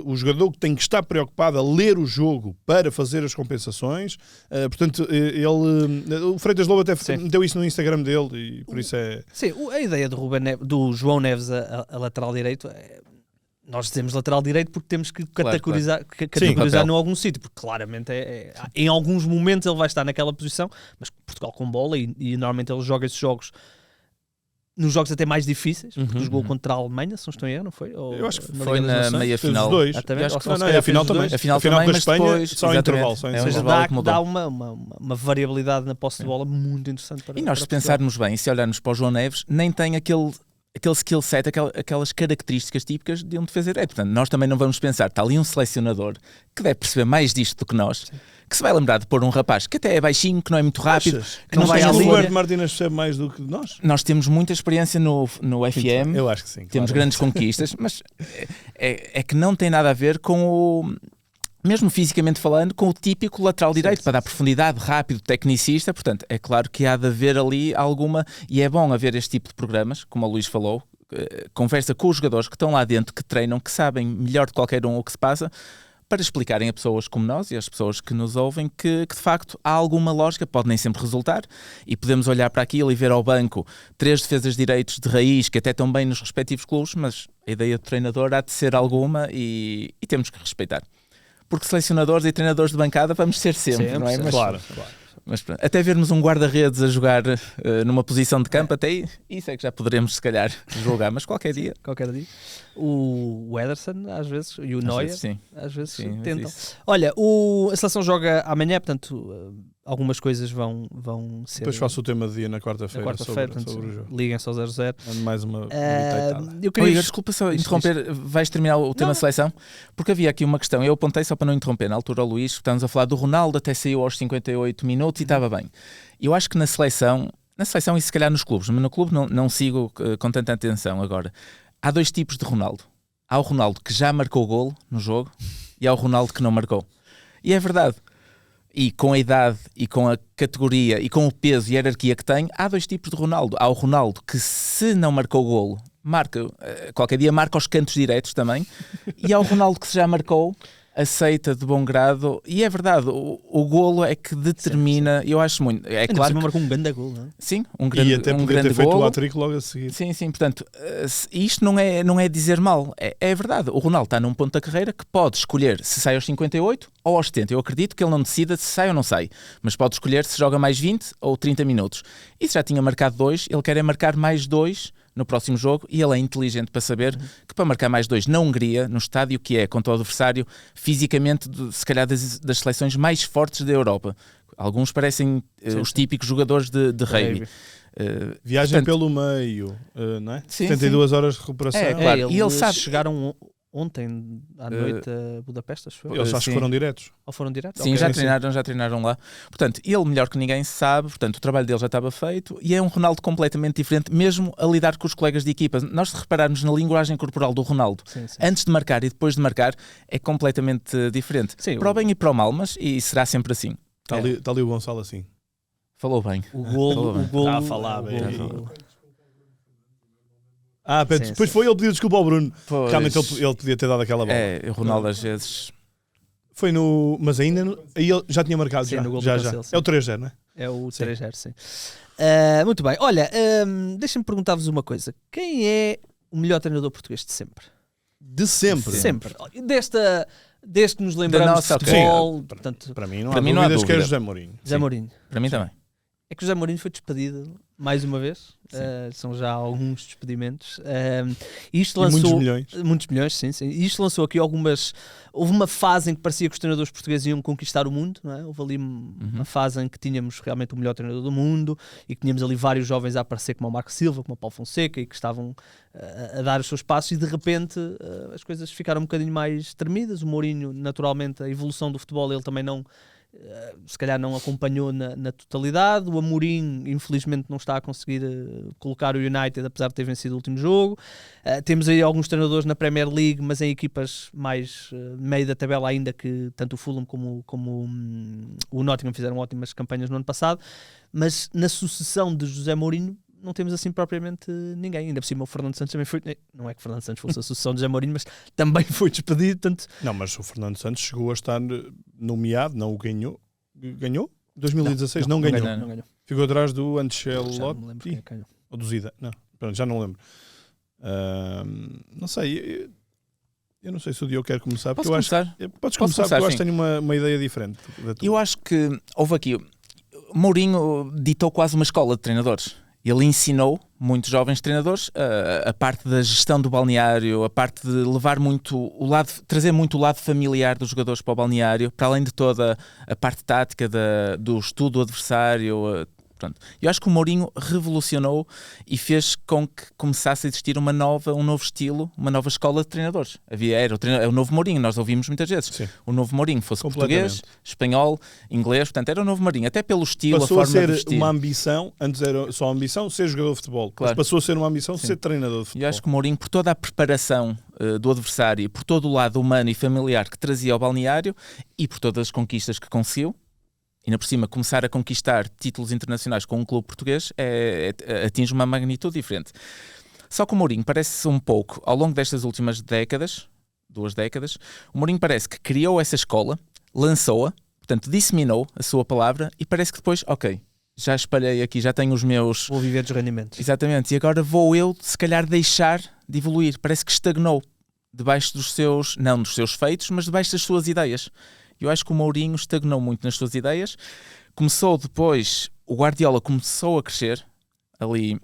[SPEAKER 3] o jogador que tem que estar preocupado a ler o jogo para fazer as compensações. Portanto, o Freitas Lobo até meteu isso no Instagram dele e por isso é...
[SPEAKER 1] Sim, a ideia do João Neves a lateral direito nós dizemos lateral direito porque temos que categorizar em algum sítio, porque claramente em alguns momentos ele vai estar naquela posição, mas Portugal com bola e normalmente ele joga esses jogos nos jogos até mais difíceis, porque jogou contra a Alemanha, se não estou em erro, não foi?
[SPEAKER 3] Eu acho que
[SPEAKER 2] foi na meia-final.
[SPEAKER 3] A final também.
[SPEAKER 2] A final
[SPEAKER 3] com a Espanha,
[SPEAKER 2] depois,
[SPEAKER 3] só intervalo.
[SPEAKER 1] Ou seja, dá uma variabilidade na posse de bola muito interessante para
[SPEAKER 2] E nós, se
[SPEAKER 1] Portugal.
[SPEAKER 2] pensarmos bem, e se olharmos para o João Neves, nem tem aquele aquele skill set, aquelas características típicas de um defesa direito. Portanto, nós também não vamos pensar, está ali um selecionador que deve perceber mais disto do que nós, que se vai lembrar de pôr um rapaz que até é baixinho, que não é muito rápido, que não vai à
[SPEAKER 3] o
[SPEAKER 2] linha.
[SPEAKER 3] Roberto Martínez percebe mais do que nós?
[SPEAKER 2] Nós temos muita experiência no FM,
[SPEAKER 3] Eu acho que sim.
[SPEAKER 2] temos
[SPEAKER 3] claro.
[SPEAKER 2] grandes conquistas, mas é que não tem nada a ver com o... Mesmo fisicamente falando, com o típico lateral direito, para dar profundidade, rápido, tecnicista. Portanto, é claro que há de haver ali alguma, e é bom haver este tipo de programas, como o Luís falou, conversa com os jogadores que estão lá dentro, que treinam, que sabem melhor de qualquer um o que se passa, para explicarem a pessoas como nós e as pessoas que nos ouvem que de facto há alguma lógica, pode nem sempre resultar, e podemos olhar para aquilo e ver ao banco 3 defesas de direitos de raiz que até estão bem nos respectivos clubes, mas a ideia do treinador há de ser alguma e temos que respeitar. Porque selecionadores e treinadores de bancada vamos ser sempre, não é? Mas,
[SPEAKER 3] Claro.
[SPEAKER 2] mas até vermos um guarda-redes a jogar numa posição de campo, até aí, isso é que já poderemos se calhar jogar, mas qualquer dia.
[SPEAKER 1] O Ederson, às vezes, e o Neuer,
[SPEAKER 2] Sim.
[SPEAKER 1] às vezes
[SPEAKER 2] Sim,
[SPEAKER 1] tentam.
[SPEAKER 2] isso.
[SPEAKER 1] Olha, a seleção joga amanhã, portanto, algumas coisas vão ser...
[SPEAKER 3] Depois faço o tema de dia na
[SPEAKER 1] na
[SPEAKER 3] quarta-feira
[SPEAKER 1] quarta-feira,
[SPEAKER 3] sobre o
[SPEAKER 1] portanto,
[SPEAKER 3] jogo.
[SPEAKER 1] liguem-se ao 0-0.
[SPEAKER 3] Mando mais uma
[SPEAKER 1] Eu
[SPEAKER 2] Oh,
[SPEAKER 1] queria...
[SPEAKER 2] Igor, desculpa só
[SPEAKER 1] Diz,
[SPEAKER 2] interromper, vais terminar o tema
[SPEAKER 1] Não.
[SPEAKER 2] seleção? Porque havia aqui uma questão, eu apontei só para não interromper, na altura o Luís, estávamos a falar do Ronaldo, até saiu aos 58 minutos e estava bem. Eu acho que na seleção e se calhar nos clubes, mas no clube não sigo com tanta atenção agora, há 2 tipos de Ronaldo. Há o Ronaldo que já marcou golo no jogo e há o Ronaldo que não marcou. E é verdade. E com a idade, e com a categoria, e com o peso e a hierarquia que tem, há 2 tipos de Ronaldo. Há o Ronaldo que, se não marcou golo, marca, qualquer dia marca os cantos direitos também. E há o Ronaldo que, se já marcou, aceita de bom grado. E é verdade, o golo é que determina, eu acho muito. É
[SPEAKER 1] Ainda
[SPEAKER 2] claro
[SPEAKER 1] por cima
[SPEAKER 2] que,
[SPEAKER 1] marcou um grande gol, não é?
[SPEAKER 2] sim, um grande,
[SPEAKER 3] E até
[SPEAKER 2] um
[SPEAKER 3] podia
[SPEAKER 2] grande
[SPEAKER 3] ter feito
[SPEAKER 2] golo.
[SPEAKER 3] o hat-trick logo a seguir.
[SPEAKER 2] Sim, portanto, isto não é dizer mal, é verdade. O Ronaldo está num ponto da carreira que pode escolher se sai aos 58 ou aos 70. Eu acredito que ele não decida se sai ou não sai, mas pode escolher se joga mais 20 ou 30 minutos. E se já tinha marcado 2, ele quer marcar mais 2 no próximo jogo, e ele é inteligente para saber que para marcar mais 2 na Hungria, no estádio que é contra o adversário, fisicamente, se calhar das seleções mais fortes da Europa. Alguns parecem os típicos jogadores de rugby.
[SPEAKER 3] Viagem
[SPEAKER 2] Portanto,
[SPEAKER 3] pelo meio, não é?
[SPEAKER 2] Sim,
[SPEAKER 3] 72 horas de recuperação.
[SPEAKER 2] É, claro. E ele
[SPEAKER 1] Eles
[SPEAKER 2] sabe-
[SPEAKER 1] chegaram ontem à noite a Budapeste, acho eu.
[SPEAKER 3] Eles acho
[SPEAKER 2] Sim.
[SPEAKER 3] que foram diretos.
[SPEAKER 1] Ou foram direto?
[SPEAKER 2] Sim,
[SPEAKER 1] Ok.
[SPEAKER 2] já treinaram lá. Portanto, ele melhor que ninguém sabe, portanto, o trabalho dele já estava feito e é um Ronaldo completamente diferente, mesmo a lidar com os colegas de equipa. Nós, se repararmos na linguagem corporal do Ronaldo,
[SPEAKER 1] Sim.
[SPEAKER 2] antes de marcar e depois de marcar, é completamente diferente.
[SPEAKER 1] Sim,
[SPEAKER 2] para o bem e para o mal, mas e será sempre assim.
[SPEAKER 3] Está ali o Gonçalo assim.
[SPEAKER 2] Falou bem.
[SPEAKER 1] O golo...
[SPEAKER 3] Está a falar, bem.
[SPEAKER 1] golo-
[SPEAKER 3] Pera,
[SPEAKER 1] Sim,
[SPEAKER 3] depois
[SPEAKER 1] sim.
[SPEAKER 3] foi ele pedir desculpa ao Bruno.
[SPEAKER 2] Pois,
[SPEAKER 3] Realmente ele podia ter dado aquela bola.
[SPEAKER 2] o Ronaldo às vezes...
[SPEAKER 3] Foi no. Mas ainda. Aí ele já tinha marcado.
[SPEAKER 1] Sim,
[SPEAKER 3] já.
[SPEAKER 1] no gol do
[SPEAKER 3] já.
[SPEAKER 1] Cancelo, sim.
[SPEAKER 3] É o 3-0, não é?
[SPEAKER 1] É o
[SPEAKER 3] Sim.
[SPEAKER 1] 3-0, sim. Muito bem. Olha, deixem-me perguntar-vos uma coisa. Quem é o melhor treinador português de sempre?
[SPEAKER 3] De sempre.
[SPEAKER 1] Sempre. Desde que nos lembramos
[SPEAKER 2] nossa,
[SPEAKER 1] de
[SPEAKER 2] ok.
[SPEAKER 1] futebol, portanto,
[SPEAKER 3] Para mim não
[SPEAKER 2] Para
[SPEAKER 3] há
[SPEAKER 2] mim não há
[SPEAKER 3] dúvidas que é
[SPEAKER 2] dúvida.
[SPEAKER 3] José Mourinho.
[SPEAKER 1] José Mourinho.
[SPEAKER 2] Para mim também.
[SPEAKER 1] É que o José Mourinho foi despedido mais uma vez.
[SPEAKER 2] Sim.
[SPEAKER 1] São já alguns despedimentos. E isto
[SPEAKER 3] E
[SPEAKER 1] lançou
[SPEAKER 3] muitos milhões.
[SPEAKER 1] muitos milhões, sim. E isto lançou aqui algumas. Houve uma fase em que parecia que os treinadores portugueses iam conquistar o mundo, não é? Houve ali uma fase em que tínhamos realmente o melhor treinador do mundo e que tínhamos ali vários jovens a aparecer, como o Marco Silva, como o Paulo Fonseca, e que estavam a dar os seus passos, e de repente as coisas ficaram um bocadinho mais tremidas. O Mourinho, naturalmente, a evolução do futebol, ele também não. Se calhar não acompanhou na totalidade. O Amorim, infelizmente, não está a conseguir colocar o United, apesar de ter vencido o último jogo. Temos aí alguns treinadores na Premier League, mas em equipas mais meio da tabela ainda, que tanto o Fulham como o Nottingham fizeram ótimas campanhas no ano passado. Mas na sucessão de José Mourinho não temos assim propriamente ninguém. Ainda por cima o Fernando Santos também foi... Não é que o Fernando Santos fosse a sucessão de José Mourinho, mas também foi despedido, portanto...
[SPEAKER 3] Não, mas o Fernando Santos chegou a estar nomeado, não o ganhou. Ganhou? 2016 não ganhou.
[SPEAKER 1] Não ganhou.
[SPEAKER 3] Ficou atrás do
[SPEAKER 1] Já
[SPEAKER 3] Ancelotti.
[SPEAKER 1] não me lembro quem é que ganhou.
[SPEAKER 3] Ou do Zidane. Não, pronto, já não lembro. Não sei. Eu não sei se o Diogo quer começar.
[SPEAKER 2] Posso
[SPEAKER 3] Porque
[SPEAKER 2] começar?
[SPEAKER 3] Podes
[SPEAKER 2] Posso
[SPEAKER 3] começar,
[SPEAKER 2] começar,
[SPEAKER 3] porque eu acho que
[SPEAKER 2] sim.
[SPEAKER 3] tenho uma ideia diferente da tua.
[SPEAKER 2] Eu acho que houve aqui... Mourinho ditou quase uma escola de treinadores. Ele ensinou muitos jovens treinadores a parte da gestão do balneário, a parte de levar muito trazer muito o lado familiar dos jogadores para o balneário, para além de toda a parte tática do estudo do adversário, Pronto. Eu acho que o Mourinho revolucionou e fez com que começasse a existir um novo estilo, uma nova escola de treinadores. Era o novo Mourinho, nós ouvimos muitas vezes.
[SPEAKER 3] Sim.
[SPEAKER 2] O novo Mourinho fosse português, espanhol, inglês, portanto era o novo Mourinho, até pelo estilo,
[SPEAKER 3] passou
[SPEAKER 2] a forma de
[SPEAKER 3] a
[SPEAKER 2] vestir.
[SPEAKER 3] ser uma ambição, antes era só ambição ser jogador de futebol,
[SPEAKER 2] Claro.
[SPEAKER 3] mas passou a ser uma ambição ser treinador de futebol.
[SPEAKER 2] Eu acho que o Mourinho, por toda a preparação do adversário, por todo o lado humano e familiar que trazia ao balneário e por todas as conquistas que conseguiu, e na por cima começar a conquistar títulos internacionais com um clube português atinge uma magnitude diferente. Só que o Mourinho parece um pouco, ao longo destas últimas décadas, 2 décadas, o Mourinho parece que criou essa escola, lançou-a, portanto disseminou a sua palavra e parece que depois, ok, já espalhei aqui, já tenho os meus...
[SPEAKER 1] Vou viver dos rendimentos.
[SPEAKER 2] Exatamente, e agora vou eu, se calhar, deixar de evoluir. Parece que estagnou debaixo dos seus, não dos seus feitos, mas debaixo das suas ideias. Eu acho que o Mourinho estagnou muito nas suas ideias. Começou depois, o Guardiola começou a crescer, ali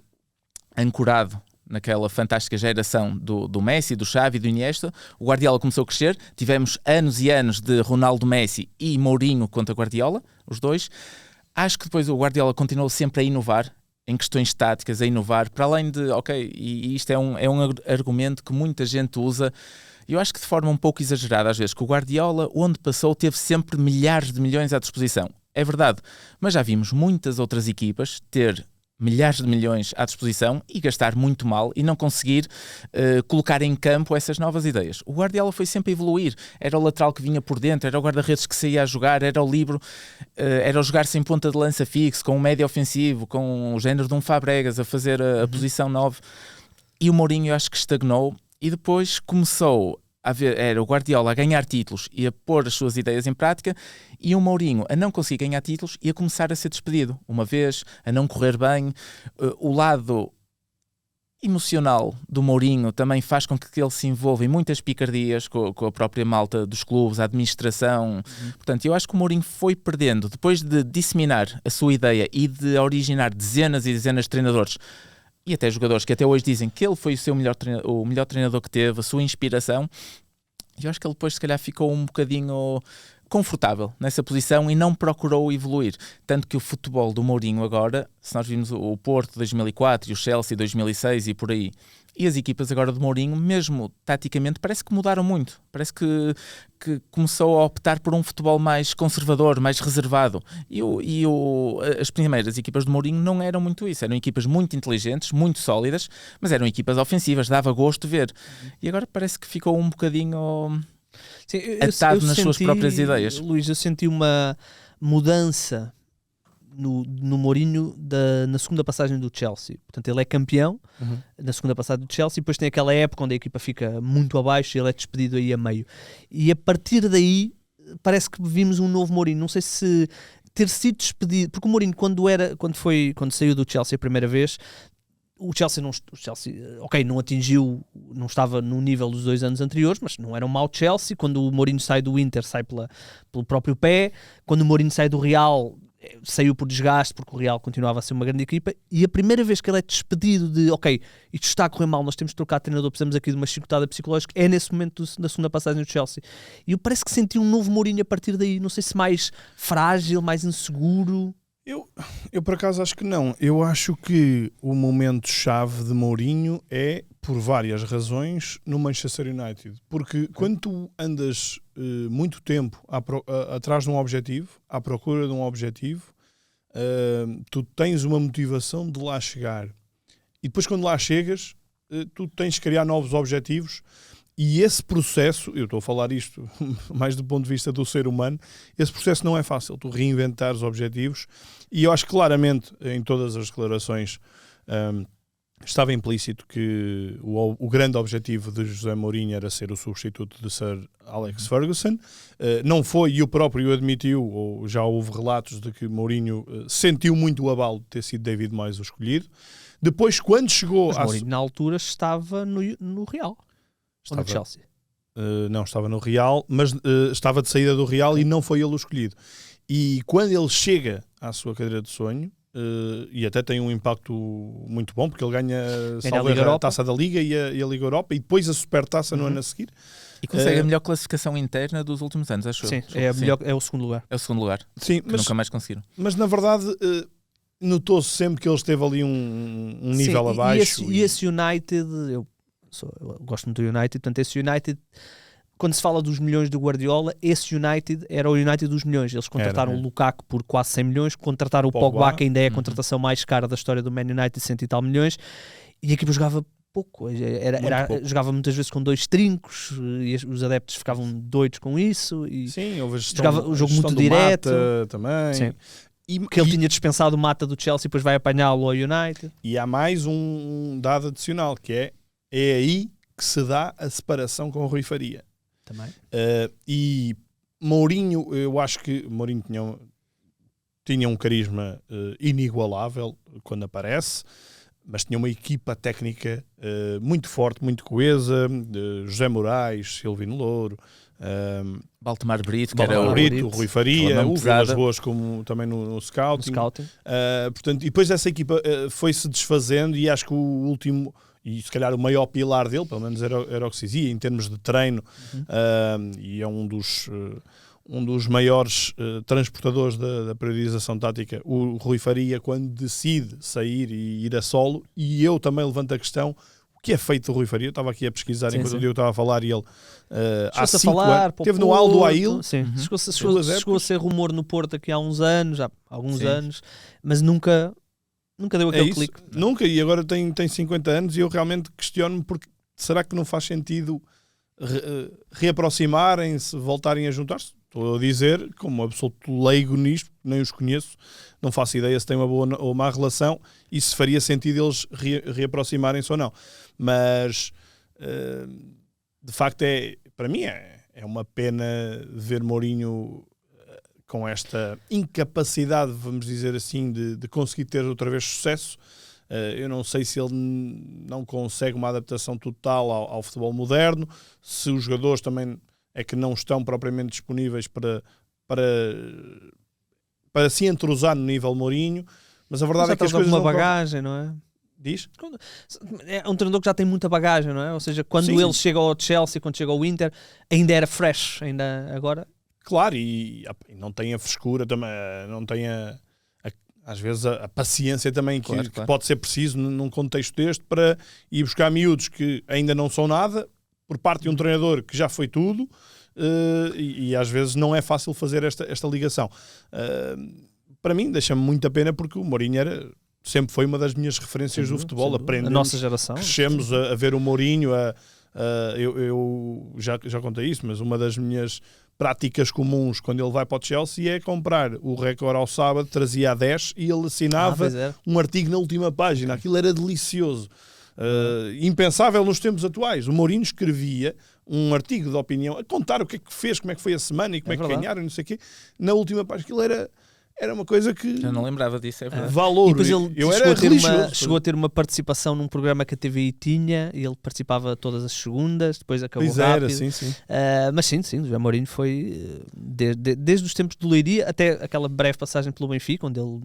[SPEAKER 2] ancorado naquela fantástica geração do Messi, do Xavi, do Iniesta. O Guardiola começou a crescer. Tivemos anos e anos de Ronaldo, Messi e Mourinho contra Guardiola, os dois. Acho que depois o Guardiola continuou sempre a inovar em questões táticas, a inovar, para além de, ok, e isto é um argumento que muita gente usa, eu acho que de forma um pouco exagerada às vezes, que o Guardiola, onde passou, teve sempre milhares de milhões à disposição. É verdade, mas já vimos muitas outras equipas ter milhares de milhões à disposição e gastar muito mal e não conseguir colocar em campo essas novas ideias. O Guardiola foi sempre a evoluir. Era o lateral que vinha por dentro, era o guarda-redes que saía a jogar, era o livro, era o jogar sem ponta de lança fixo, com um médio ofensivo, com o género de um Fabregas a fazer a posição 9. E o Mourinho eu acho que estagnou e depois começou a ver, era o Guardiola a ganhar títulos e a pôr as suas ideias em prática, e o Mourinho a não conseguir ganhar títulos e a começar a ser despedido uma vez, a não correr bem. O lado emocional do Mourinho também faz com que ele se envolva em muitas picardias com a própria malta dos clubes, a administração. Portanto, eu acho que o Mourinho foi perdendo, depois de disseminar a sua ideia e de originar dezenas e dezenas de treinadores e até jogadores que até hoje dizem que ele foi o melhor treinador que teve, a sua inspiração. E eu acho que ele depois se calhar ficou um bocadinho confortável nessa posição e não procurou evoluir. Tanto que o futebol do Mourinho agora, se nós vimos o Porto 2004 e o Chelsea 2006 e por aí, e as equipas agora do Mourinho, mesmo taticamente, parece que mudaram muito. Parece que começou a optar por um futebol mais conservador, mais reservado. As primeiras equipas do Mourinho não eram muito isso. Eram equipas muito inteligentes, muito sólidas, mas eram equipas ofensivas, dava gosto de ver. E agora parece que ficou um bocadinho atado nas suas próprias ideias.
[SPEAKER 1] Luís, eu senti uma mudança no Mourinho na segunda passagem do Chelsea. Portanto, ele é campeão na segunda passagem do Chelsea, e depois tem aquela época onde a equipa fica muito abaixo e ele é despedido aí a meio. E a partir daí parece que vimos um novo Mourinho. Não sei se ter sido despedido, porque o Mourinho quando saiu do Chelsea a primeira vez, o Chelsea não atingiu, não estava no nível dos 2 anos anteriores, mas não era um mau Chelsea. Quando o Mourinho sai do Inter, sai pelo próprio pé. Quando o Mourinho sai do Real, saiu por desgaste, porque o Real continuava a ser uma grande equipa. E a primeira vez que ele é despedido de, ok, isto está a correr mal, nós temos de trocar de treinador, precisamos aqui de uma chicotada psicológica, é nesse momento da segunda passagem do Chelsea. E eu parece que senti um novo Mourinho a partir daí. Não sei se mais frágil, mais inseguro.
[SPEAKER 3] Eu por acaso acho que não. Eu acho que o momento-chave de Mourinho é, por várias razões, no Manchester United. Porque quando tu andas muito tempo atrás de um objetivo, à procura de um objetivo, tu tens uma motivação de lá chegar. E depois quando lá chegas, tu tens de criar novos objetivos. E esse processo, eu estou a falar isto mais do ponto de vista do ser humano, esse processo não é fácil, tu reinventar os objetivos, e eu acho que claramente em todas as declarações estava implícito que o grande objetivo de José Mourinho era ser o substituto de Sir Alex Ferguson. Não foi, e o próprio admitiu, ou já houve relatos de que Mourinho sentiu muito o abalo de ter sido David Moyes o escolhido. Depois, quando chegou...
[SPEAKER 1] Mourinho, na altura, estava no Real. Estava no Chelsea.
[SPEAKER 3] Não, estava no Real, mas estava de saída do Real e não foi ele o escolhido. E quando ele chega à sua cadeira de sonho, e até tem um impacto muito bom, porque ele ganha a Taça da Liga e a Liga Europa, e depois a Supertaça no ano a seguir.
[SPEAKER 2] E consegue a melhor classificação interna dos últimos anos, acho eu.
[SPEAKER 1] Sim, é o segundo lugar.
[SPEAKER 2] É o segundo lugar.
[SPEAKER 3] Sim,
[SPEAKER 2] mas nunca mais conseguiram.
[SPEAKER 3] Mas na verdade... notou-se sempre que ele esteve ali um nível
[SPEAKER 1] Sim,
[SPEAKER 3] abaixo.
[SPEAKER 1] E esse United, eu gosto muito do United, portanto esse United, quando se fala dos milhões do Guardiola, esse United era o United dos milhões. Eles contrataram o Lukaku por quase 100 milhões, contrataram o Pogba, que ainda é a contratação mais cara da história do Man United, 100 e tal milhões, e a equipa jogava pouco.
[SPEAKER 3] Pouco.
[SPEAKER 1] Jogava muitas vezes com 2 trincos, e os adeptos ficavam doidos com isso, e
[SPEAKER 3] sim, houve
[SPEAKER 1] jogava o jogo muito direto.
[SPEAKER 3] Mata também.
[SPEAKER 1] Sim. Que ele tinha dispensado o Mata do Chelsea e depois vai apanhá-lo ao United.
[SPEAKER 3] E há mais um dado adicional, que é aí que se dá a separação com o Rui Faria.
[SPEAKER 1] Também.
[SPEAKER 3] E Mourinho, eu acho que Mourinho tinha um carisma inigualável quando aparece, mas tinha uma equipa técnica muito forte, muito coesa, José Moraes, Silvino Louro,
[SPEAKER 2] Baltomar Brito,
[SPEAKER 3] o Rui Faria, o Vilas Boas como também no scouting. Portanto, e depois essa equipa foi-se desfazendo, e acho que o último, e se calhar o maior pilar dele, pelo menos era o que se dizia, em termos de treino, e é um dos maiores transportadores da periodização tática, o Rui Faria, quando decide sair e ir a solo. E eu também levanto a questão: o que é feito do Rui Faria? Eu estava aqui a pesquisar enquanto o Diogo estava a falar, e ele há 5 anos teve no Aldo Ail.
[SPEAKER 1] Chegou a ser rumor no Porto aqui há uns anos, há alguns anos, mas nunca deu aquele clique.
[SPEAKER 3] Nunca, e agora tem 50 anos, e eu realmente questiono-me, porque será que não faz sentido reaproximarem-se, voltarem a juntar-se? Estou a dizer, como absoluto leigo nisto, nem os conheço, não faço ideia se tem uma boa ou má relação e se faria sentido eles reaproximarem-se ou não. Mas, de facto, para mim é uma pena ver Mourinho com esta incapacidade, vamos dizer assim, de conseguir ter outra vez sucesso. Eu não sei se ele não consegue uma adaptação total ao futebol moderno, se os jogadores também é que não estão propriamente disponíveis para se entrosar no nível Mourinho, mas a verdade é que as coisas
[SPEAKER 1] uma bagagem, não é?
[SPEAKER 3] Diz?
[SPEAKER 1] É um treinador que já tem muita bagagem, não é? Ou seja, quando ele chega ao Chelsea, quando chega ao Inter, ainda era fresh, ainda agora.
[SPEAKER 3] Claro, e não tem a frescura, também, não tem às vezes a paciência também que pode ser preciso num contexto deste, para ir buscar miúdos que ainda não são nada, por parte de um treinador que já foi tudo, e às vezes não é fácil fazer esta ligação. Para mim, deixa-me muita pena, porque o Mourinho sempre foi uma das minhas referências do futebol. Aprendemos,
[SPEAKER 1] a nossa geração.
[SPEAKER 3] Crescemos a ver o Mourinho. Eu já contei isso, mas uma das minhas práticas comuns quando ele vai para o Chelsea é comprar o Record ao sábado, trazia a 10 e ele assinava um artigo na última página. Aquilo era delicioso. Impensável nos tempos atuais. O Mourinho escrevia um artigo de opinião a contar o que é que fez, como é que foi a semana e como é que ganharam, não sei o quê, na última página. Aquilo era uma coisa que...
[SPEAKER 2] Eu não lembrava disso, é verdade.
[SPEAKER 3] Valor.
[SPEAKER 1] E depois ele chegou a ter uma participação num programa que a TVI tinha, e ele participava todas as segundas, depois acabou rápido.
[SPEAKER 3] Sim.
[SPEAKER 1] Mas sim, o José Mourinho foi desde os tempos do Leiria até aquela breve passagem pelo Benfica, onde ele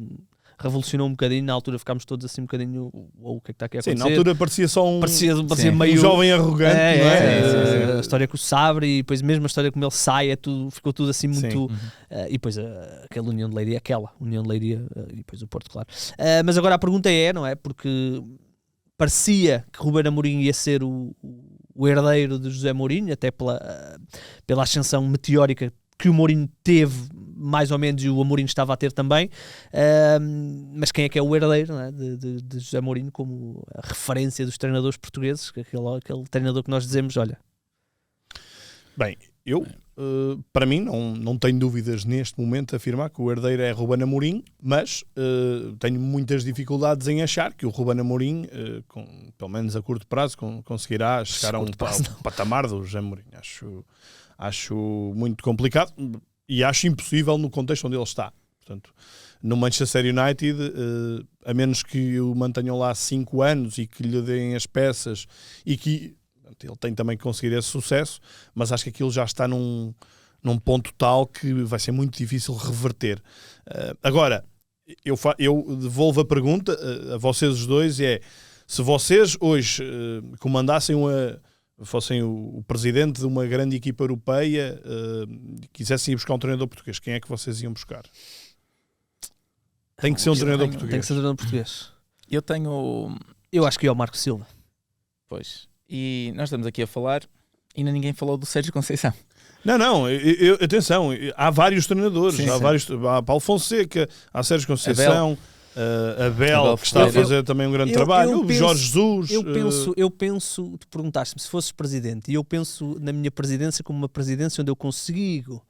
[SPEAKER 1] revolucionou um bocadinho. Na altura ficámos todos assim um bocadinho, o que é que está aqui a acontecer?
[SPEAKER 3] Sim, na altura parecia só
[SPEAKER 1] parecia meio
[SPEAKER 3] um jovem arrogante, não é?
[SPEAKER 1] A história com o Sabre, e depois mesmo a história como ele sai, ficou tudo assim muito... e depois aquela União de Leiria, e depois o Porto, claro. Mas agora a pergunta não é? Porque parecia que Ruben Amorim ia ser o herdeiro de José Mourinho, até pela ascensão meteórica que o Mourinho teve, mais ou menos, e o Amorim estava a ter também, mas quem é que é o herdeiro, não é? de José Mourinho como a referência dos treinadores portugueses, aquele treinador que nós dizemos, olha...
[SPEAKER 3] Bem, eu, para mim, não tenho dúvidas neste momento de afirmar que o herdeiro é Ruben Amorim, mas tenho muitas dificuldades em achar que o Ruben Amorim, pelo menos a curto prazo, conseguirá chegar ao patamar do José Mourinho. Acho muito complicado e acho impossível no contexto onde ele está. Portanto, no Manchester United, a menos que o mantenham lá 5 anos e que lhe deem as peças, e que ele tem também que conseguir esse sucesso, mas acho que aquilo já está num ponto tal que vai ser muito difícil reverter. Agora, eu devolvo a pergunta a vocês os dois, se vocês hoje fossem o presidente de uma grande equipa europeia, quisessem ir buscar um treinador português, quem é que vocês iam buscar? Tem que ser um treinador
[SPEAKER 1] Tem
[SPEAKER 3] português.
[SPEAKER 1] que ser treinador português.
[SPEAKER 2] Eu tenho...
[SPEAKER 1] Eu acho que é o Marco Silva.
[SPEAKER 2] Pois. E nós estamos aqui a falar e ainda ninguém falou do Sérgio Conceição.
[SPEAKER 3] Não, atenção, há vários treinadores,
[SPEAKER 2] Sim, sim.
[SPEAKER 3] Há Paulo Fonseca, há Sérgio Conceição, Abel,
[SPEAKER 2] Abel
[SPEAKER 3] que está a
[SPEAKER 2] Ferreira.
[SPEAKER 3] fazer também um grande trabalho, o Jorge Jesus.
[SPEAKER 1] Eu penso, tu perguntaste-me se fosses presidente, e eu penso na minha presidência como uma presidência onde eu consigo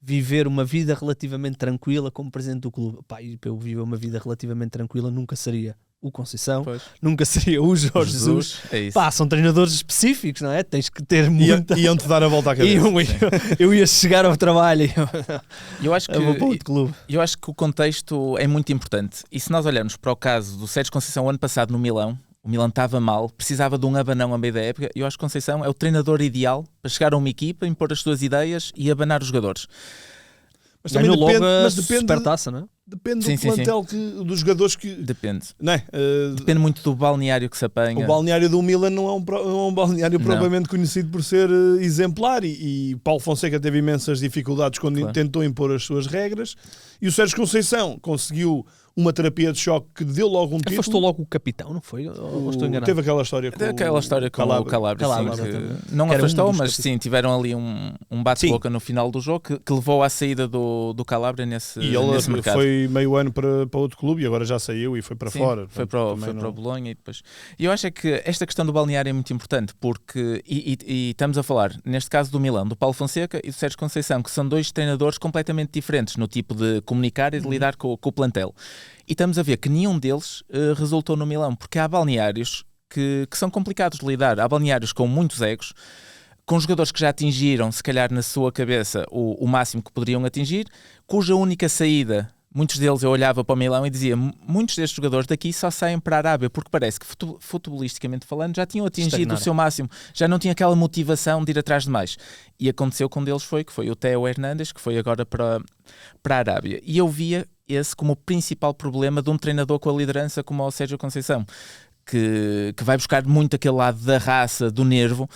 [SPEAKER 1] viver uma vida relativamente tranquila como presidente do clube. Pá, e para eu viver uma vida relativamente tranquila nunca seria o Conceição,
[SPEAKER 2] Pois.
[SPEAKER 1] nunca seria o Jorge Jesus.
[SPEAKER 2] É isso.
[SPEAKER 1] Pá, são treinadores específicos, não é? Tens que ter muita...
[SPEAKER 3] Iam-te dar a volta à cabeça.
[SPEAKER 1] Eu ia chegar ao trabalho
[SPEAKER 2] Eu acho
[SPEAKER 1] a vou para
[SPEAKER 2] que
[SPEAKER 1] outro clube.
[SPEAKER 2] Eu acho que o contexto é muito importante. E se nós olharmos para o caso do Sérgio Conceição o ano passado no Milão, o Milan estava mal, precisava de um abanão a meio da época, e eu acho que Conceição é o treinador ideal para chegar a uma equipa, impor as suas ideias e abanar os jogadores.
[SPEAKER 3] Mas também
[SPEAKER 1] Ganhou
[SPEAKER 3] depende,
[SPEAKER 1] logo a
[SPEAKER 3] mas depende,
[SPEAKER 1] supertaça, não é?
[SPEAKER 3] depende
[SPEAKER 2] Sim,
[SPEAKER 3] do
[SPEAKER 2] sim,
[SPEAKER 3] plantel dos jogadores que...
[SPEAKER 2] Depende.
[SPEAKER 3] Não é?
[SPEAKER 2] Depende muito do balneário que se apanha.
[SPEAKER 3] O balneário do Milan não é um balneário
[SPEAKER 2] Não.
[SPEAKER 3] propriamente conhecido por ser exemplar, e Paulo Fonseca teve imensas dificuldades quando
[SPEAKER 2] Claro.
[SPEAKER 3] tentou impor as suas regras, e o Sérgio Conceição conseguiu uma terapia de choque que deu logo um título.
[SPEAKER 1] Afastou logo o capitão, não foi? Ou estou enganado?
[SPEAKER 3] Teve aquela história com
[SPEAKER 2] o Calabria, sim,
[SPEAKER 1] Calabria,
[SPEAKER 2] que
[SPEAKER 1] exatamente.
[SPEAKER 2] não
[SPEAKER 1] Que era um
[SPEAKER 2] afastou,
[SPEAKER 1] dos
[SPEAKER 2] mas
[SPEAKER 1] capitães.
[SPEAKER 2] sim, tiveram ali um bate-boca no final do jogo que levou à saída do Calabria nesse mercado.
[SPEAKER 3] foi meio ano para outro clube e agora já saiu e foi para
[SPEAKER 2] Sim,
[SPEAKER 3] fora.
[SPEAKER 2] Foi
[SPEAKER 3] Portanto,
[SPEAKER 2] para
[SPEAKER 3] também
[SPEAKER 2] o Bolonha e depois. E eu acho é que esta questão do balneário é muito importante porque, e estamos a falar, neste caso do Milão, do Paulo Fonseca e do Sérgio Conceição, que são dois treinadores completamente diferentes no tipo de comunicar e de lidar com o plantel. E estamos a ver que nenhum deles resultou no Milão, porque há balneários que são complicados de lidar. Há balneários com muitos egos, com jogadores que já atingiram, se calhar na sua cabeça, o máximo que poderiam atingir, cuja única saída, muitos deles eu olhava para o Milão e dizia, muitos destes jogadores daqui só saem para a Arábia, porque parece que futebolisticamente falando já tinham atingido
[SPEAKER 1] Estagnaram.
[SPEAKER 2] o seu máximo, já não tinha aquela motivação de ir atrás de mais. E aconteceu com um deles que foi o Theo Hernandes, que foi agora para a Arábia. E eu via esse como o principal problema de um treinador com a liderança como o Sérgio Conceição, que vai buscar muito aquele lado da raça, do nervo,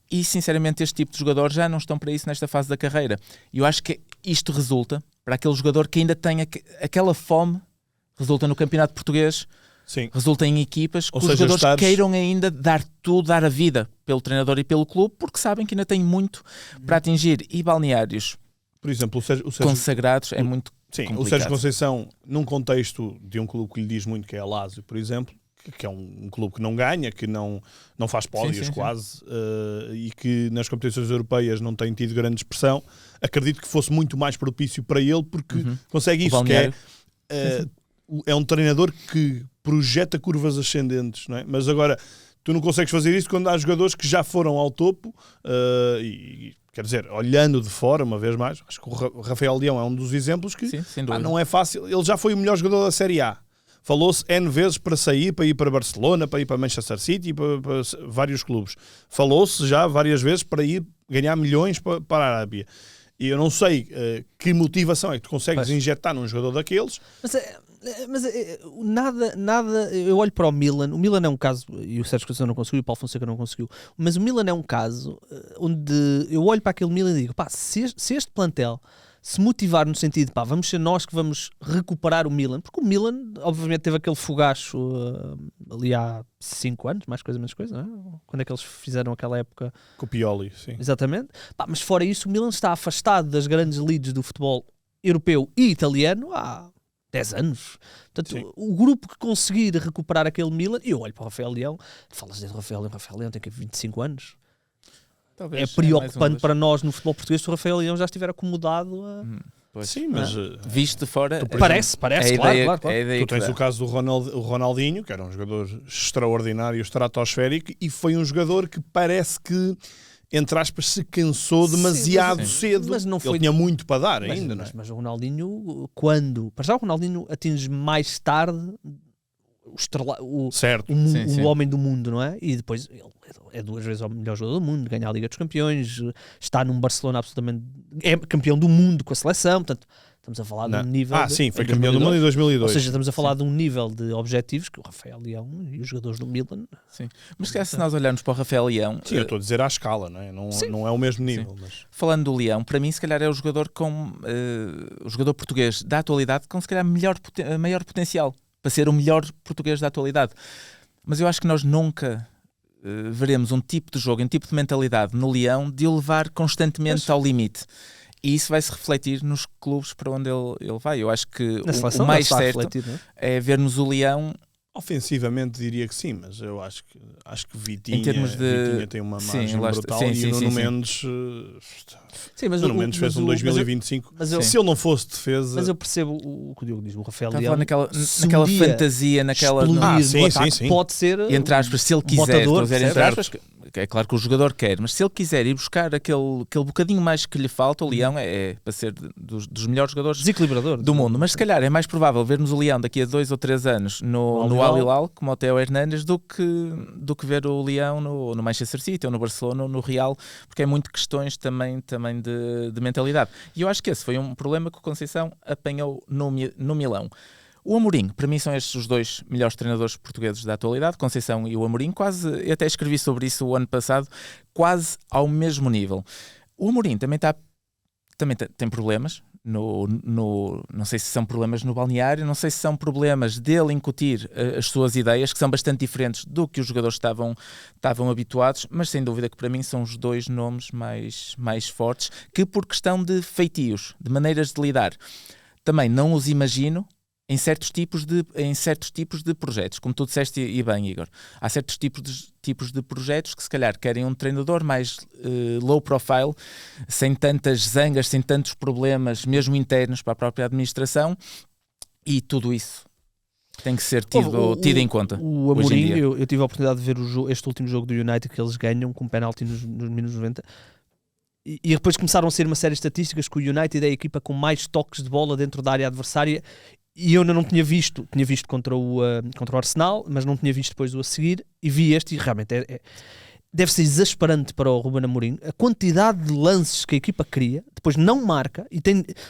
[SPEAKER 2] e sinceramente este tipo de jogadores já não estão para isso nesta fase da carreira. E eu acho que isto resulta, para aquele jogador que ainda tem aquela fome, resulta no campeonato português,
[SPEAKER 3] Sim.
[SPEAKER 2] resulta em equipas que
[SPEAKER 3] Ou
[SPEAKER 2] os
[SPEAKER 3] seja,
[SPEAKER 2] jogadores queiram ainda dar tudo, dar a vida pelo treinador e pelo clube, porque sabem que ainda têm muito para atingir. E balneários
[SPEAKER 3] Por exemplo, o Sérgio
[SPEAKER 2] consagrados é muito
[SPEAKER 3] Sim,
[SPEAKER 2] complicado.
[SPEAKER 3] o Sérgio Conceição, num contexto de um clube que lhe diz muito, que é a Lazio, por exemplo, que é um clube que não ganha, que não faz pódios
[SPEAKER 2] sim.
[SPEAKER 3] quase, e que nas competições europeias não tem tido grande expressão, acredito que fosse muito mais propício para ele, porque consegue isso, que é um treinador que projeta curvas ascendentes, não é? Mas agora, tu não consegues fazer isso quando há jogadores que já foram ao topo, e quer dizer, olhando de fora, uma vez mais, acho que o Rafael Leão é um dos exemplos que
[SPEAKER 2] Sim, sem dúvida.
[SPEAKER 3] não é fácil. Ele já foi o melhor jogador da Série A. Falou-se N vezes para sair, para ir para Barcelona, para ir para Manchester City, para vários clubes. Falou-se já várias vezes para ir ganhar milhões para a Arábia. E eu não sei que motivação é que tu consegues injetar num jogador daqueles.
[SPEAKER 1] Mas nada, eu olho para o Milan é um caso, e o Sérgio Conceição não conseguiu, e o Paulo Fonseca não conseguiu, mas o Milan é um caso onde eu olho para aquele Milan e digo, pá, se este plantel se motivar no sentido, pá, vamos ser nós que vamos recuperar o Milan, porque o Milan obviamente teve aquele fogacho ali há 5 anos, mais coisa, menos coisa, não é? Quando é que eles fizeram aquela época?
[SPEAKER 3] Com o Pioli, sim.
[SPEAKER 1] Exatamente. Pá, mas fora isso, o Milan está afastado das grandes leads do futebol europeu e italiano há 10 anos. Portanto,
[SPEAKER 3] Sim.
[SPEAKER 1] o grupo que conseguir recuperar aquele Milan, e eu olho para o Rafael Leão, falas de Rafael Leão tem que 25 anos.
[SPEAKER 2] Talvez,
[SPEAKER 1] É preocupante
[SPEAKER 2] mais um
[SPEAKER 1] para nós no futebol português se o Rafael Leão já estiver acomodado a...
[SPEAKER 2] Pois.
[SPEAKER 3] Sim, mas
[SPEAKER 2] Visto de fora,
[SPEAKER 1] Parece,
[SPEAKER 2] é a
[SPEAKER 1] claro,
[SPEAKER 2] ideia,
[SPEAKER 1] claro.
[SPEAKER 2] é a ideia
[SPEAKER 3] tu
[SPEAKER 2] que
[SPEAKER 3] tens
[SPEAKER 2] dá.
[SPEAKER 3] o caso do Ronaldinho, que era um jogador extraordinário, estratosférico, e foi um jogador que parece que, entre aspas, se cansou demasiado cedo.
[SPEAKER 1] mas não foi...
[SPEAKER 3] Ele tinha muito para dar ainda, não é?
[SPEAKER 1] Mas o Ronaldinho, quando... Para já o Ronaldinho atinge mais tarde
[SPEAKER 3] Certo.
[SPEAKER 1] o homem do mundo, não é? E depois ele é 2 vezes o melhor jogador do mundo, ganha a Liga dos Campeões, está num Barcelona absolutamente... É campeão do mundo com a seleção, portanto, Estamos a falar de um nível...
[SPEAKER 3] Sim, foi campeão do mundo em 2002.
[SPEAKER 1] Ou seja, estamos a falar de um nível de objetivos que o Rafael Leão e os jogadores do Milan...
[SPEAKER 2] Sim. Mas se nós olharmos para o Rafael Leão...
[SPEAKER 3] Sim, eu estou a dizer à escala, não é? Não é o mesmo nível. Mas...
[SPEAKER 2] Falando do Leão, para mim se calhar é o jogador o jogador português da atualidade com se calhar maior potencial para ser o melhor português da atualidade. Mas eu acho que nós nunca veremos um tipo de jogo, um tipo de mentalidade no Leão de o levar constantemente ao limite. E isso vai se refletir nos clubes para onde ele vai. Eu acho que o mais certo é vermos o Leão.
[SPEAKER 3] Ofensivamente diria que sim, mas eu acho que Vitinha,
[SPEAKER 2] em termos
[SPEAKER 3] Vitinha tem uma margem brutal e o Nuno Mendes...
[SPEAKER 1] Sim, mas
[SPEAKER 3] o Nuno Mendes fez um 2025. Se ele não fosse defesa...
[SPEAKER 1] Mas eu percebo o que o Diogo diz, o Rafael Leão...
[SPEAKER 2] naquela fantasia, naquela...
[SPEAKER 3] Sim.
[SPEAKER 1] Pode ser...
[SPEAKER 2] Entre aspas, se ele quiser, entre aspas, é claro que o jogador quer, mas se ele quiser ir buscar aquele bocadinho mais que lhe falta, o Leão é para ser dos melhores jogadores
[SPEAKER 1] desequilibrador
[SPEAKER 2] do mundo. Mas se calhar é mais provável vermos o Leão daqui a 2 ou 3 anos no Al Hilal, como o Theo Hernández, do que ver o Leão no Manchester City ou no Barcelona ou no Real, porque é muito questões também de mentalidade. E eu acho que esse foi um problema que o Conceição apanhou no Milão. O Amorim, para mim, são estes os dois melhores treinadores portugueses da atualidade, Conceição e o Amorim, eu até escrevi sobre isso o ano passado, quase ao mesmo nível. O Amorim também tem problemas, não sei se são problemas no balneário, não sei se são problemas dele incutir as suas ideias, que são bastante diferentes do que os jogadores estavam habituados, mas sem dúvida que para mim são os dois nomes mais fortes, que por questão de feitios, de maneiras de lidar, também não os imagino em certos tipos de projetos, como tu disseste e bem, Igor. Há certos tipos de projetos que se calhar querem um treinador mais low profile, sem tantas zangas, sem tantos problemas, mesmo internos para a própria administração, e tudo isso tem que ser tido em conta.
[SPEAKER 1] O Amorim, eu tive a oportunidade de ver este último jogo do United que eles ganham com um penalti nos minutos 90. E depois começaram a ser uma série de estatísticas que o United é a equipa com mais toques de bola dentro da área adversária. E eu ainda não tinha visto contra o Arsenal, mas não tinha visto depois o a seguir, e vi este, e realmente deve ser exasperante para o Ruben Amorim a quantidade de lances que a equipa cria, depois não marca, e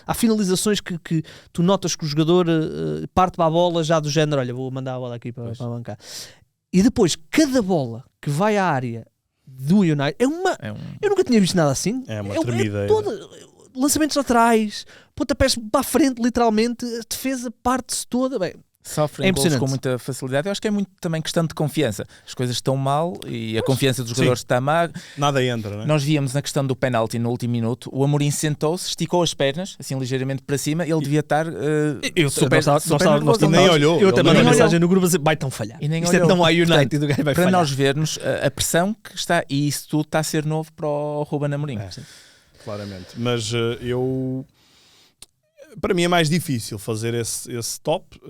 [SPEAKER 1] há finalizações que tu notas que o jogador parte para a bola já do género, olha, vou mandar a bola aqui para bancar. E depois, cada bola que vai à área do United, eu nunca tinha visto nada assim.
[SPEAKER 3] É uma tremideira.
[SPEAKER 1] Lançamentos laterais, pontapés para a frente, literalmente, a defesa parte-se toda. Bem,
[SPEAKER 2] sofrem gols com muita facilidade. Eu acho que é muito também questão de confiança. As coisas estão mal e a confiança dos jogadores está má.
[SPEAKER 3] Nada entra, não é?
[SPEAKER 2] Nós víamos na questão do penalti no último minuto, o Amorim sentou-se, esticou as pernas, assim ligeiramente para cima, ele devia estar super nervoso.
[SPEAKER 3] Nem olhou.
[SPEAKER 1] Eu também mandei mensagem no grupo a dizer, vai tão falhar. Isto é tão a United, o gajo vai falhar.
[SPEAKER 2] Para nós vermos a pressão que está, e isso tudo está a ser novo para o Ruben Amorim.
[SPEAKER 3] Claramente, mas para mim é mais difícil fazer esse top.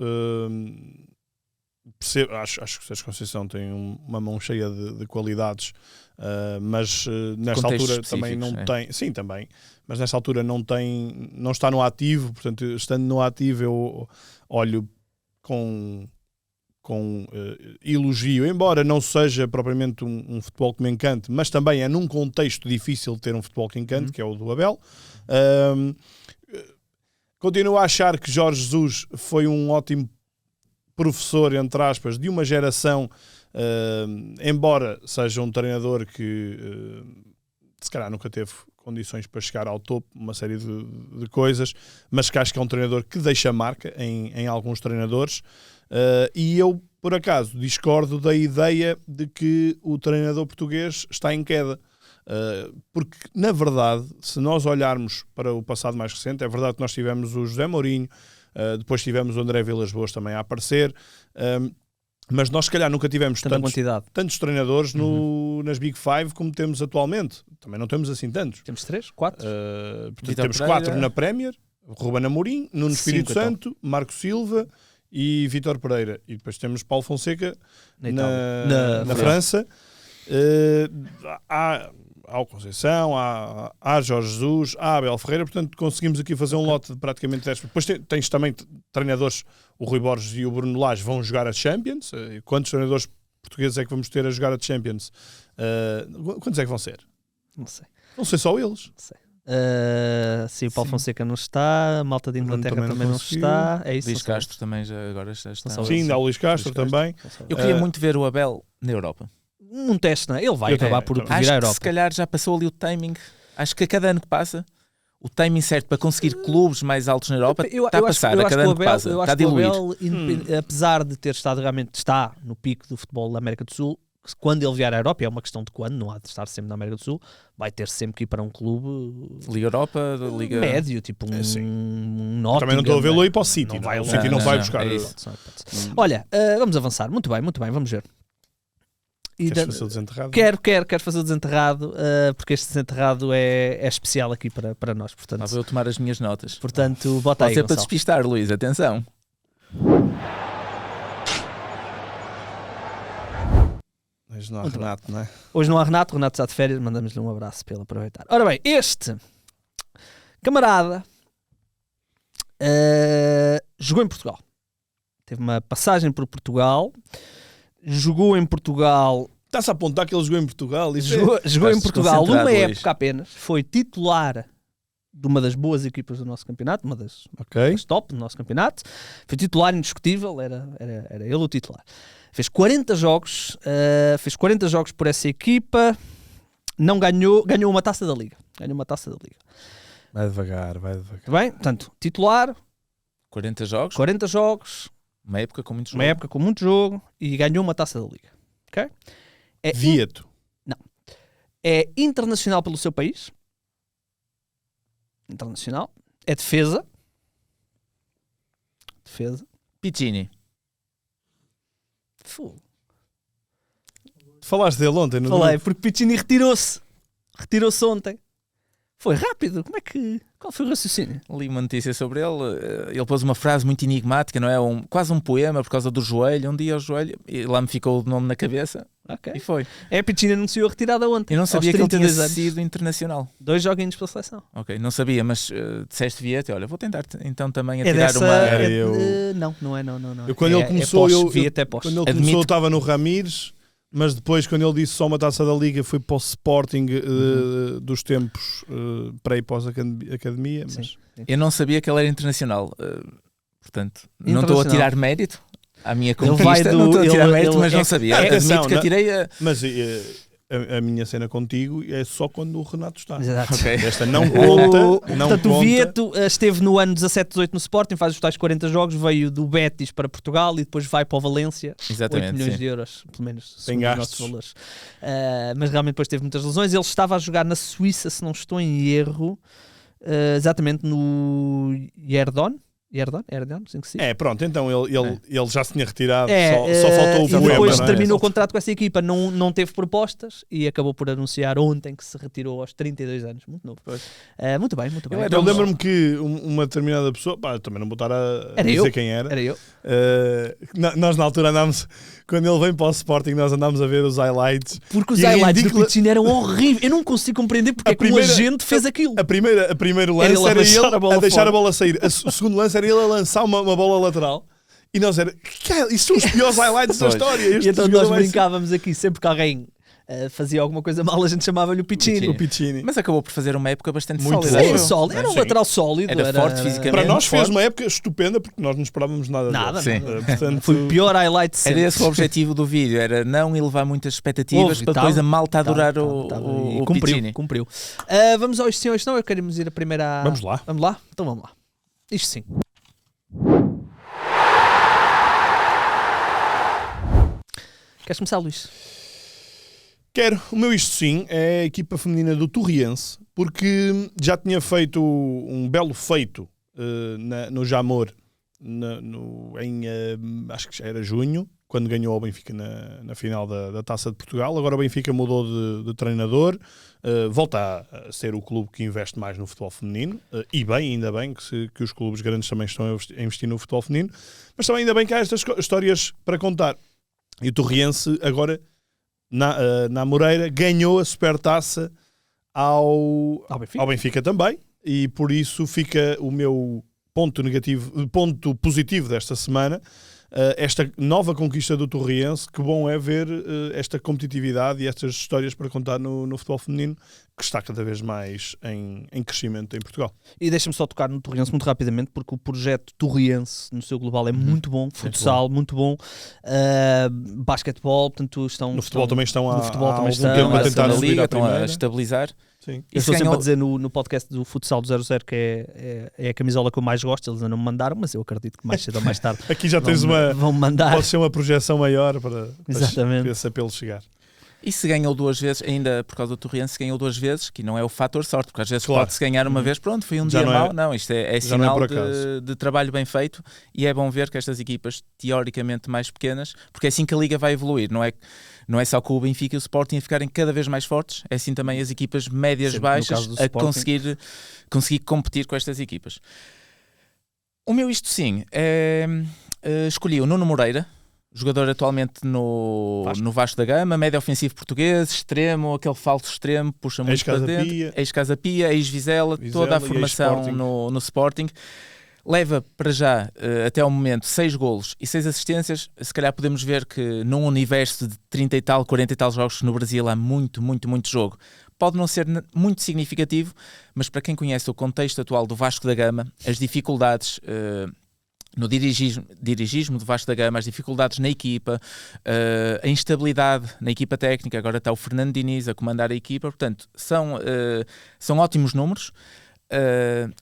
[SPEAKER 3] Acho que o Sérgio Conceição tem uma mão cheia de qualidades, mas nesta altura também não tem. Sim, também, mas nesta altura não está no ativo. Portanto, estando no ativo, eu olho com elogio, embora não seja propriamente um futebol que me encante, mas também é num contexto difícil de ter um futebol que encante, que é o do Abel. Continuo a achar que Jorge Jesus foi um ótimo professor, entre aspas, de uma geração, embora seja um treinador que se calhar nunca teve condições para chegar ao topo, uma série de coisas, mas que acho que é um treinador que deixa marca em alguns treinadores. E eu, por acaso, discordo da ideia de que o treinador português está em queda. Porque, na verdade, se nós olharmos para o passado mais recente, é verdade que nós tivemos o José Mourinho, depois tivemos o André Vilas-Boas também a aparecer, mas nós se calhar nunca tivemos tantos treinadores nas Big Five como temos atualmente. Também não temos assim tantos.
[SPEAKER 1] Temos 3, 4.
[SPEAKER 3] Temos 4 na Premier, Ruben Amorim, Nuno Espírito Santo, Marco Silva e Vítor Pereira. E depois temos Paulo Fonseca na França. Há o Conceição, há Jorge Jesus, há Abel Ferreira, portanto conseguimos aqui fazer um lote de praticamente 10. Depois tens também treinadores, o Rui Borges e o Bruno Lage vão jogar a Champions. Quantos treinadores portugueses é que vamos ter a jogar a Champions? Quantos é que vão ser?
[SPEAKER 1] Não sei.
[SPEAKER 3] Não sei só eles.
[SPEAKER 1] Não sei. Sim, o Paulo Fonseca não está, a malta de Inglaterra
[SPEAKER 3] Também não
[SPEAKER 1] também não
[SPEAKER 3] conseguiu.
[SPEAKER 1] está. É isso.
[SPEAKER 2] Luís
[SPEAKER 1] são só
[SPEAKER 2] Castro também agora já está.
[SPEAKER 1] São só
[SPEAKER 3] Sim, dá o Luís Castro
[SPEAKER 2] Luís Castro.
[SPEAKER 3] também.
[SPEAKER 1] esses. São só
[SPEAKER 2] Eu queria
[SPEAKER 3] Ah,
[SPEAKER 2] muito ver o Abel na Europa.
[SPEAKER 1] um teste, não é? Ele vai
[SPEAKER 3] Eu
[SPEAKER 1] acabar
[SPEAKER 3] também,
[SPEAKER 1] por
[SPEAKER 3] também.
[SPEAKER 1] vir à
[SPEAKER 2] Acho que
[SPEAKER 1] Europa.
[SPEAKER 2] se calhar já passou ali o timing. Acho que a cada ano que passa, o timing certo para conseguir clubes mais altos na Europa está a passar. A cada ano que passa.
[SPEAKER 1] Eu
[SPEAKER 2] Está
[SPEAKER 1] acho
[SPEAKER 2] a
[SPEAKER 1] que o
[SPEAKER 2] diluir.
[SPEAKER 1] Abel, apesar de ter estado realmente, está no pico do futebol da América do Sul, quando ele vier à Europa, é uma questão de quando, não há de estar sempre na América do Sul, vai ter sempre que ir para um clube
[SPEAKER 2] Liga Europa, Liga...
[SPEAKER 1] médio, tipo
[SPEAKER 3] sim.
[SPEAKER 1] um Nottingham.
[SPEAKER 3] Também não estou a vê-lo aí para o City.
[SPEAKER 1] Não vai
[SPEAKER 3] o
[SPEAKER 1] lá.
[SPEAKER 3] City não vai buscar.
[SPEAKER 2] é
[SPEAKER 3] Queres
[SPEAKER 2] isso.
[SPEAKER 1] Olha, vamos avançar. Muito bem, vamos ver. E
[SPEAKER 3] fazer o desenterrado?
[SPEAKER 1] Quero fazer o desenterrado, porque este desenterrado é especial aqui para nós.
[SPEAKER 2] Lá vou eu tomar as minhas notas.
[SPEAKER 1] Portanto, bota
[SPEAKER 2] Pode
[SPEAKER 1] aí,
[SPEAKER 2] ser para
[SPEAKER 1] Gonçalo.
[SPEAKER 2] despistar, Luís. Atenção.
[SPEAKER 3] Mas não há
[SPEAKER 1] Muito bem.
[SPEAKER 3] Renato, não é?
[SPEAKER 1] Hoje não há Renato está de férias, mandamos-lhe um abraço para ele aproveitar. Ora bem, este camarada jogou em Portugal. Teve uma passagem por Portugal, jogou em Portugal,
[SPEAKER 3] Está-se a apontar que ele jogou em Portugal. Isso
[SPEAKER 1] jogou em
[SPEAKER 2] Estás
[SPEAKER 1] Portugal
[SPEAKER 2] desconcentrado
[SPEAKER 1] uma
[SPEAKER 2] hoje.
[SPEAKER 1] época apenas, foi titular de uma das boas equipas do nosso campeonato, uma das
[SPEAKER 3] Ok.
[SPEAKER 1] top do nosso campeonato, foi titular indiscutível, era ele o titular. Fez 40 jogos por essa equipa, não ganhou uma taça da Liga. Ganhou uma taça da Liga.
[SPEAKER 3] Vai devagar.
[SPEAKER 1] Muito bem? Portanto, titular,
[SPEAKER 2] 40 jogos,
[SPEAKER 1] 40 jogos,
[SPEAKER 2] uma época com muitos
[SPEAKER 1] uma
[SPEAKER 2] jogos.
[SPEAKER 1] época com muito jogo e ganhou uma taça da Liga. Ok?
[SPEAKER 3] Vieto.
[SPEAKER 1] É internacional pelo seu país. Internacional. É defesa.
[SPEAKER 2] Piccini.
[SPEAKER 1] Fogo.
[SPEAKER 3] Falaste dele ontem, não
[SPEAKER 1] Falei, porque Piccini retirou-se. Retirou-se ontem. Foi rápido. Qual foi o raciocínio?
[SPEAKER 2] Li uma notícia sobre ele. Ele pôs uma frase muito enigmática, não é? Quase um poema por causa do joelho. Um dia o joelho, e lá me ficou o nome na cabeça
[SPEAKER 1] Ok.
[SPEAKER 2] e foi.
[SPEAKER 1] Piccini anunciou a retirada ontem.
[SPEAKER 2] Eu não sabia
[SPEAKER 1] aos
[SPEAKER 2] que ele tinha
[SPEAKER 1] 32 anos.
[SPEAKER 2] sido internacional.
[SPEAKER 1] 2 joguinhos pela seleção.
[SPEAKER 2] Ok, não sabia, mas disseste Vieto. Olha, vou tentar então também a
[SPEAKER 1] É
[SPEAKER 2] tirar
[SPEAKER 1] dessa...
[SPEAKER 2] uma.
[SPEAKER 3] Era eu.
[SPEAKER 1] Não é.
[SPEAKER 3] Eu, quando ele começou,
[SPEAKER 1] Vieto é pós.
[SPEAKER 3] quando ele
[SPEAKER 2] Admito
[SPEAKER 3] começou, eu
[SPEAKER 2] que-
[SPEAKER 3] estava no Ramires, mas depois, quando ele disse só uma taça da Liga, foi para o Sporting dos tempos para ir pós-academia.
[SPEAKER 1] Sim.
[SPEAKER 3] Mas
[SPEAKER 2] Eu não sabia que ele era internacional. Portanto, não estou a
[SPEAKER 1] Internacional.
[SPEAKER 2] tirar mérito à minha
[SPEAKER 1] vai
[SPEAKER 2] conquista.
[SPEAKER 1] do-
[SPEAKER 2] Não estou a tirar
[SPEAKER 1] ele-
[SPEAKER 2] mérito,
[SPEAKER 1] ele-
[SPEAKER 2] mas não
[SPEAKER 1] é-
[SPEAKER 2] sabia.
[SPEAKER 3] atenção,
[SPEAKER 2] Admito que
[SPEAKER 3] não-
[SPEAKER 2] atirei
[SPEAKER 3] Mas a minha cena contigo é só quando o Renato está.
[SPEAKER 1] Exato.
[SPEAKER 2] Ok.
[SPEAKER 3] Esta não conta. Não
[SPEAKER 1] Portanto,
[SPEAKER 3] conta.
[SPEAKER 1] o Vieto esteve no ano 17-18 no Sporting, faz os tais 40 jogos, veio do Betis para Portugal e depois vai para o Valência. 8
[SPEAKER 2] Exatamente.
[SPEAKER 1] milhões
[SPEAKER 2] sim.
[SPEAKER 1] de euros, pelo menos,
[SPEAKER 3] Tem
[SPEAKER 1] segundo os nossos
[SPEAKER 3] gastos.
[SPEAKER 1] valores. Mas realmente depois teve muitas lesões. Ele estava a jogar na Suíça, se não estou em erro, exatamente no Yerdon, assim que se diz.
[SPEAKER 3] É, pronto, então ele já se tinha retirado,
[SPEAKER 1] É,
[SPEAKER 3] só faltou o
[SPEAKER 1] e
[SPEAKER 3] poema.
[SPEAKER 1] depois
[SPEAKER 3] não é?
[SPEAKER 1] terminou o contrato com essa equipa, não teve propostas e acabou por anunciar ontem que se retirou aos 32 anos, muito novo.
[SPEAKER 2] Pois.
[SPEAKER 1] Muito bem.
[SPEAKER 2] Ele era
[SPEAKER 3] Eu lembro-me que uma determinada pessoa, pá, também não vou estar a
[SPEAKER 1] Era
[SPEAKER 3] dizer
[SPEAKER 1] eu.
[SPEAKER 3] quem era.
[SPEAKER 1] Era eu.
[SPEAKER 3] Nós na altura andámos, quando ele vem para o Sporting, nós andámos a ver os highlights.
[SPEAKER 1] Porque os
[SPEAKER 3] E a
[SPEAKER 1] highlights do
[SPEAKER 3] ridícula-
[SPEAKER 1] Piccini eram horríveis. Eu não consigo compreender porque
[SPEAKER 3] A
[SPEAKER 1] é que o
[SPEAKER 3] primeira-
[SPEAKER 1] agente fez aquilo.
[SPEAKER 3] A primeiro
[SPEAKER 1] Era
[SPEAKER 3] lance
[SPEAKER 1] ele a
[SPEAKER 3] era
[SPEAKER 1] deixar
[SPEAKER 3] ele
[SPEAKER 1] a bola
[SPEAKER 3] a deixar
[SPEAKER 1] fora.
[SPEAKER 3] a bola sair. O segundo lance era ele a lançar uma bola lateral. E nós era, isso são os piores highlights da
[SPEAKER 2] Pois.
[SPEAKER 3] história.
[SPEAKER 1] E
[SPEAKER 3] Este
[SPEAKER 1] então
[SPEAKER 3] jogador
[SPEAKER 1] nós
[SPEAKER 3] vai ser-
[SPEAKER 1] brincávamos aqui, sempre que alguém fazia alguma coisa mal, a gente chamava-lhe o Piccini.
[SPEAKER 3] O Piccini.
[SPEAKER 2] Mas acabou por fazer uma época bastante
[SPEAKER 3] Muito
[SPEAKER 2] sólida.
[SPEAKER 3] boa.
[SPEAKER 1] Sim,
[SPEAKER 2] acho eu.
[SPEAKER 1] sólido. Era um
[SPEAKER 3] Sim.
[SPEAKER 1] lateral sólido.
[SPEAKER 2] Era forte fisicamente.
[SPEAKER 3] Para nós fez
[SPEAKER 2] forte.
[SPEAKER 3] uma época estupenda porque nós não esperávamos nada
[SPEAKER 1] Nada,
[SPEAKER 3] dele.
[SPEAKER 2] Sim.
[SPEAKER 3] Portanto,
[SPEAKER 1] Foi o pior highlight
[SPEAKER 2] Era
[SPEAKER 1] sempre.
[SPEAKER 2] esse o objetivo do vídeo, era não elevar muitas expectativas
[SPEAKER 1] Houve,
[SPEAKER 2] para depois
[SPEAKER 1] tava,
[SPEAKER 2] a malta adorar
[SPEAKER 1] Tava,
[SPEAKER 2] o
[SPEAKER 1] e cumpriu,
[SPEAKER 2] Piccini.
[SPEAKER 1] cumpriu. Vamos ao isto sim ou isto não? Eu queremos ir a primeira...
[SPEAKER 3] Vamos lá.
[SPEAKER 1] Vamos lá? Então vamos lá. Isto sim. Queres começar, Luís?
[SPEAKER 3] quero. O meu isto sim é a equipa feminina do Torriense, porque já tinha feito um belo feito no Jamor acho que já era junho, quando ganhou ao Benfica na final da Taça de Portugal. Agora o Benfica mudou de treinador, volta a ser o clube que investe mais no futebol feminino, e bem, ainda bem que os clubes grandes também estão a investir no futebol feminino, mas também ainda bem que há estas histórias para contar. E o Torriense agora, na Moreira, ganhou a Supertaça ao Benfica também, e por isso fica o meu ponto positivo desta semana, esta nova conquista do Torriense, que bom é ver esta competitividade e estas histórias para contar no futebol feminino, que está cada vez mais em crescimento em Portugal.
[SPEAKER 1] E deixa-me só tocar no Torriense muito rapidamente, porque o projeto Torriense, no seu global, é muito bom. Futsal, muito bom. Basquetebol, portanto,
[SPEAKER 3] No futebol também estão
[SPEAKER 1] no futebol também
[SPEAKER 3] algum
[SPEAKER 1] estão,
[SPEAKER 3] tempo a
[SPEAKER 2] a
[SPEAKER 3] tentar
[SPEAKER 2] segunda
[SPEAKER 3] subir
[SPEAKER 2] liga,
[SPEAKER 3] à
[SPEAKER 2] estão a
[SPEAKER 3] primeira.
[SPEAKER 2] estabilizar.
[SPEAKER 3] Sim.
[SPEAKER 1] Eu
[SPEAKER 2] E
[SPEAKER 1] estou
[SPEAKER 2] se
[SPEAKER 1] sempre
[SPEAKER 2] ganhou-
[SPEAKER 1] a dizer no podcast do Futsal do 00 que é a camisola que eu mais gosto. Eles ainda não me mandaram, mas eu acredito que mais cedo ou mais tarde
[SPEAKER 3] Aqui já tens
[SPEAKER 1] vão mandar.
[SPEAKER 3] pode ser uma projeção maior para
[SPEAKER 1] Exatamente.
[SPEAKER 3] esse apelo chegar.
[SPEAKER 2] E se ganhou 2 vezes, ainda por causa do Torriense, se ganhou 2 vezes, que não é o fator sorte, porque às vezes
[SPEAKER 3] Claro.
[SPEAKER 2] pode-se ganhar uma vez, pronto, foi um
[SPEAKER 3] Já
[SPEAKER 2] dia
[SPEAKER 3] não é-
[SPEAKER 2] mau. Não, isto é
[SPEAKER 3] já não é
[SPEAKER 2] sinal
[SPEAKER 3] por acaso.
[SPEAKER 2] de trabalho bem feito, e é bom ver que estas equipas, teoricamente mais pequenas, porque é assim que a Liga vai evoluir, não é só com o Benfica e o Sporting a ficarem cada vez mais fortes, é assim também as equipas médias,
[SPEAKER 1] Sempre no
[SPEAKER 2] baixas,
[SPEAKER 1] caso do
[SPEAKER 2] a
[SPEAKER 1] Sporting.
[SPEAKER 2] conseguir competir com estas equipas. O meu isto sim, escolhi o Nuno Moreira, jogador atualmente no Vasco da Gama, médio ofensivo português, extremo, aquele falso extremo, puxa muito para
[SPEAKER 3] Ex-Casa
[SPEAKER 2] dentro,
[SPEAKER 3] Pia.
[SPEAKER 2] ex-Casa Pia, ex-Vizela, toda a
[SPEAKER 3] e
[SPEAKER 2] formação
[SPEAKER 3] ex-Sporting.
[SPEAKER 2] no Sporting. Leva para já, até ao momento, 6 golos e 6 assistências. Se calhar podemos ver que num universo de 30 e tal, 40 e tal jogos no Brasil há muito jogo. Pode não ser muito significativo, mas para quem conhece o contexto atual do Vasco da Gama, as dificuldades no dirigismo do Vasco da Gama, as dificuldades na equipa, a instabilidade na equipa técnica, agora está o Fernando Diniz a comandar a equipa, portanto, são ótimos números.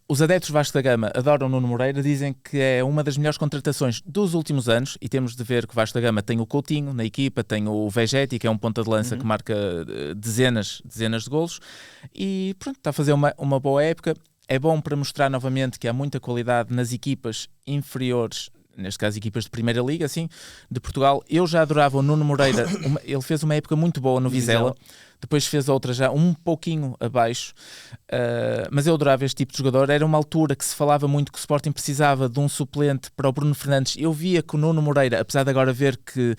[SPEAKER 2] Os adeptos do Vasco da Gama adoram Nuno Moreira, dizem que é uma das melhores contratações dos últimos anos, e temos de ver que o Vasco da Gama tem o Coutinho na equipa, tem o Vegetti, que é um ponta de lança que marca dezenas de golos, e pronto, está a fazer uma boa época. É bom para mostrar novamente que há muita qualidade nas equipas inferiores, neste caso equipas de Primeira Liga, assim, de Portugal. Eu já adorava o Nuno Moreira, ele fez uma época muito boa no Vizela, depois fez outra já um pouquinho abaixo, mas eu adorava este tipo de jogador. Era uma altura que se falava muito que o Sporting precisava de um suplente para o Bruno Fernandes. Eu via que o Nuno Moreira, apesar de agora ver que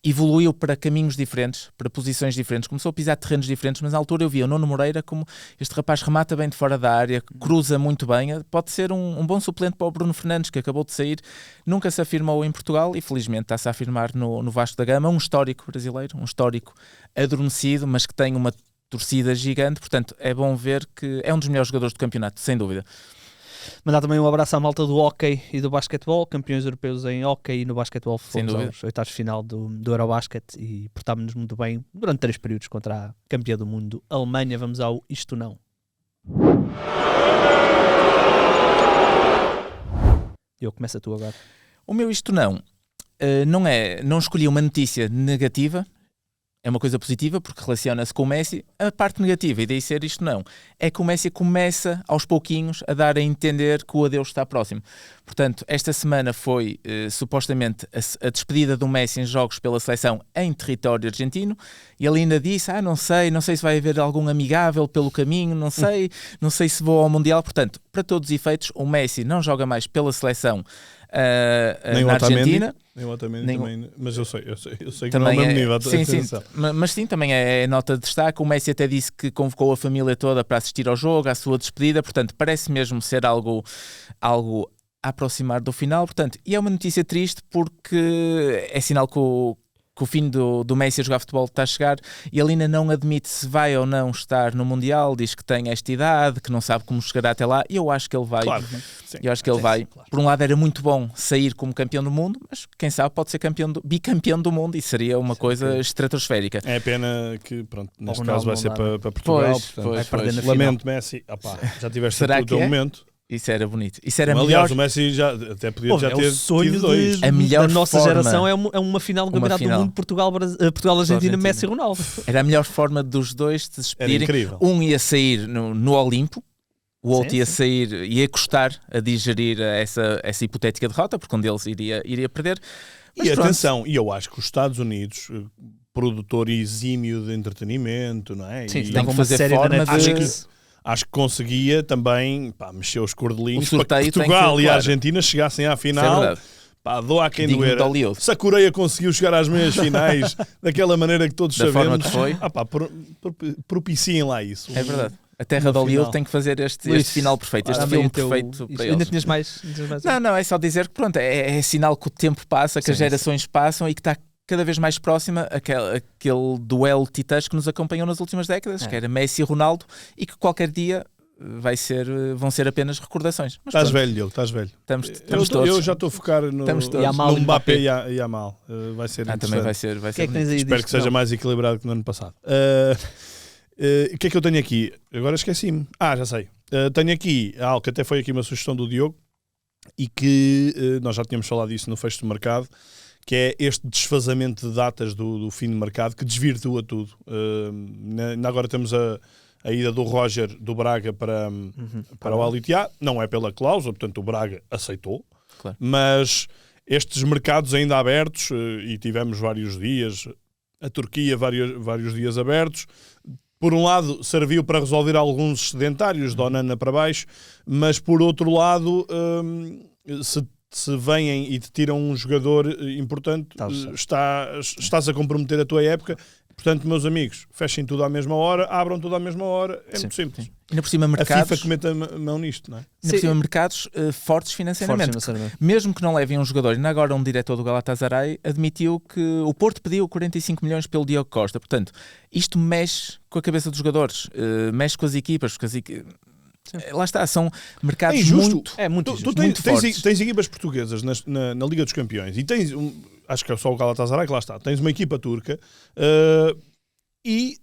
[SPEAKER 2] evoluiu para caminhos diferentes, para posições diferentes, começou a pisar terrenos diferentes, mas na altura eu via o Nuno Moreira como este rapaz remata bem de fora da área, cruza muito bem, pode ser um bom suplente para o Bruno Fernandes, que acabou de sair, nunca se afirmou em Portugal e felizmente está-se a afirmar no Vasco da Gama, um histórico brasileiro, um histórico adormecido, mas que tem uma torcida gigante, portanto é bom ver que é um dos melhores jogadores do campeonato, sem dúvida.
[SPEAKER 1] Mandar também um abraço à malta do hóquei e do basquetebol, campeões europeus em hóquei e no basquetebol. Fomos aos oitavos de final do Eurobasket e portámos-nos muito bem durante 3 períodos contra a campeã do mundo, Alemanha. Vamos ao Isto Não. Eu começo a tu agora.
[SPEAKER 2] O meu Isto não escolhi uma notícia negativa, é uma coisa positiva porque relaciona-se com o Messi. A parte negativa, e daí ser isto não, é que o Messi começa aos pouquinhos a dar a entender que o adeus está próximo. Portanto, esta semana foi supostamente a despedida do Messi em jogos pela seleção em território argentino, e ele ainda disse, não sei se vai haver algum amigável pelo caminho, não sei se vou ao Mundial. Portanto, para todos os efeitos, o Messi não joga mais pela seleção na Argentina.
[SPEAKER 3] Nem o Otamendi também, mas eu sei que
[SPEAKER 2] também
[SPEAKER 3] não é o mesmo nível.
[SPEAKER 2] Sim, mas sim, também é nota de destaque. O Messi até disse que convocou a família toda para assistir ao jogo, à sua despedida, portanto parece mesmo ser algo a aproximar do final, portanto, e é uma notícia triste porque é sinal que o fim do Messi a jogar futebol está a chegar, e ele ainda não admite se vai ou não estar no Mundial, diz que tem esta idade, que não sabe como chegará até lá, e eu acho que ele vai.
[SPEAKER 3] Claro,
[SPEAKER 2] Eu acho que ele vai. Claro. Por um lado era muito bom sair como campeão do mundo, mas quem sabe pode ser bicampeão do mundo, e seria uma coisa estratosférica.
[SPEAKER 3] É pena que, pronto, neste caso vai ser para Portugal,
[SPEAKER 2] pois.
[SPEAKER 3] Lamento, Messi, já tiveste o teu momento.
[SPEAKER 2] Isso era bonito. Isso era
[SPEAKER 3] aliás,
[SPEAKER 2] melhor.
[SPEAKER 3] o Messi já até podia já ter
[SPEAKER 1] sonho
[SPEAKER 3] dois.
[SPEAKER 2] A melhor
[SPEAKER 1] da nossa
[SPEAKER 2] forma,
[SPEAKER 1] geração é uma final do Campeonato do Mundo, Portugal-Argentina, Messi e Ronaldo.
[SPEAKER 2] Era a melhor forma dos dois de se despedirem. Um ia sair no Olimpo, o outro ia sair, ia custar a digerir essa hipotética derrota, porque um deles iria perder. Mas
[SPEAKER 3] e atenção, e eu acho que os Estados Unidos, produtor exímio de entretenimento, não é?
[SPEAKER 1] Sim, tem que fazer forma de...
[SPEAKER 3] Acho que conseguia também mexer os cordelinhos
[SPEAKER 2] para que
[SPEAKER 3] Portugal e a Argentina chegassem à final. Doa a quem doer. Se a Coreia conseguiu chegar às meias finais daquela maneira que todos sabemos,
[SPEAKER 2] forma que foi.
[SPEAKER 3] propiciem lá isso.
[SPEAKER 2] É verdade. A terra
[SPEAKER 1] No
[SPEAKER 2] de Hollywood
[SPEAKER 1] final.
[SPEAKER 2] tem que fazer este
[SPEAKER 1] Luís,
[SPEAKER 2] final perfeito, este
[SPEAKER 1] dá-me
[SPEAKER 2] filme
[SPEAKER 1] aí o teu-
[SPEAKER 2] perfeito para
[SPEAKER 1] Ainda
[SPEAKER 2] eles.
[SPEAKER 1] tinhas mais?
[SPEAKER 2] Não, é só dizer que pronto, é sinal que o tempo passa, que
[SPEAKER 1] Sim,
[SPEAKER 2] as gerações passam e que está cada vez mais próxima aquele duelo titãs que nos acompanhou nas últimas décadas, que era Messi e Ronaldo, e que qualquer dia vão ser apenas recordações. Mas
[SPEAKER 3] Estás
[SPEAKER 2] pronto,
[SPEAKER 3] velho, Diogo, estás velho.
[SPEAKER 2] estamos todos.
[SPEAKER 3] Eu já estou a focar no
[SPEAKER 2] Estamos todos.
[SPEAKER 1] Yamal
[SPEAKER 3] no
[SPEAKER 1] e
[SPEAKER 3] Mbappé
[SPEAKER 1] Mbappé.
[SPEAKER 3] e Yamal. Vai ser interessante.
[SPEAKER 2] Também vai ser
[SPEAKER 1] O que é que
[SPEAKER 2] bonito.
[SPEAKER 1] tens aí
[SPEAKER 3] Espero
[SPEAKER 1] disto?
[SPEAKER 3] que seja
[SPEAKER 1] Não.
[SPEAKER 3] mais equilibrado que no ano passado. O que é que eu tenho aqui? Agora esqueci-me. Já sei. Tenho aqui algo que até foi aqui uma sugestão do Diogo e que nós já tínhamos falado disso no fecho do mercado, que é este desfazamento de datas do fim de mercado que desvirtua tudo. Agora temos a ida do Roger do Braga para o Al-Ittihad. Não é pela cláusula, portanto o Braga aceitou.
[SPEAKER 2] Claro.
[SPEAKER 3] Mas estes mercados ainda abertos, e tivemos vários dias, a Turquia vários dias abertos, por um lado serviu para resolver alguns sedentários de Onana para baixo, mas por outro lado, se vêm e te tiram um jogador importante, estás a comprometer a tua época. Portanto, meus amigos, fechem tudo à mesma hora, abram tudo à mesma hora, é muito simples.
[SPEAKER 2] Ainda por cima,
[SPEAKER 3] A
[SPEAKER 2] mercados,
[SPEAKER 3] FIFA que mete a mão nisto, não é?
[SPEAKER 2] ainda por cima, mercados fortes financeiramente. Mesmo que não levem um jogador, ainda agora um diretor do Galatasaray admitiu que o Porto pediu 45 milhões pelo Diogo Costa. Portanto, isto mexe com a cabeça dos jogadores, mexe com as equipas, porque lá está, são mercados
[SPEAKER 3] É injusto.
[SPEAKER 2] muito,
[SPEAKER 1] muito
[SPEAKER 3] Tu
[SPEAKER 1] injusto.
[SPEAKER 2] muito fortes.
[SPEAKER 3] tens equipas portuguesas na Liga dos Campeões e tens, acho que é só o Galatasaray que lá está, tens uma equipa turca e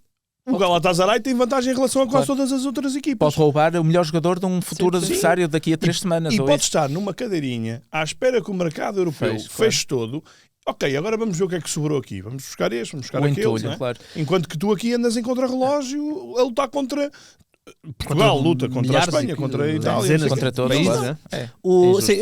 [SPEAKER 3] o Galatasaray tem vantagem em relação a quase todas as outras equipas.
[SPEAKER 2] Pode roubar o melhor jogador de um futuro
[SPEAKER 3] Sim.
[SPEAKER 2] adversário daqui a 3 semanas.
[SPEAKER 3] E
[SPEAKER 2] ou
[SPEAKER 3] pode
[SPEAKER 2] isso.
[SPEAKER 3] estar numa cadeirinha à espera que o mercado europeu feche todo. Ok, agora vamos ver o que é que sobrou aqui. Vamos buscar este, vamos buscar
[SPEAKER 2] O
[SPEAKER 3] aquele.
[SPEAKER 2] entulho,
[SPEAKER 3] Não é?
[SPEAKER 2] claro.
[SPEAKER 3] Enquanto que tu aqui andas em contrarrelógio a lutar contra... Portugal luta contra a
[SPEAKER 1] milhares
[SPEAKER 3] Espanha,
[SPEAKER 1] e-
[SPEAKER 3] contra a Itália.
[SPEAKER 1] dezenas
[SPEAKER 3] não sei
[SPEAKER 2] contra
[SPEAKER 3] o quê.
[SPEAKER 2] todos,
[SPEAKER 1] países,
[SPEAKER 2] claro.
[SPEAKER 1] né?
[SPEAKER 2] É injusto.
[SPEAKER 1] Sim,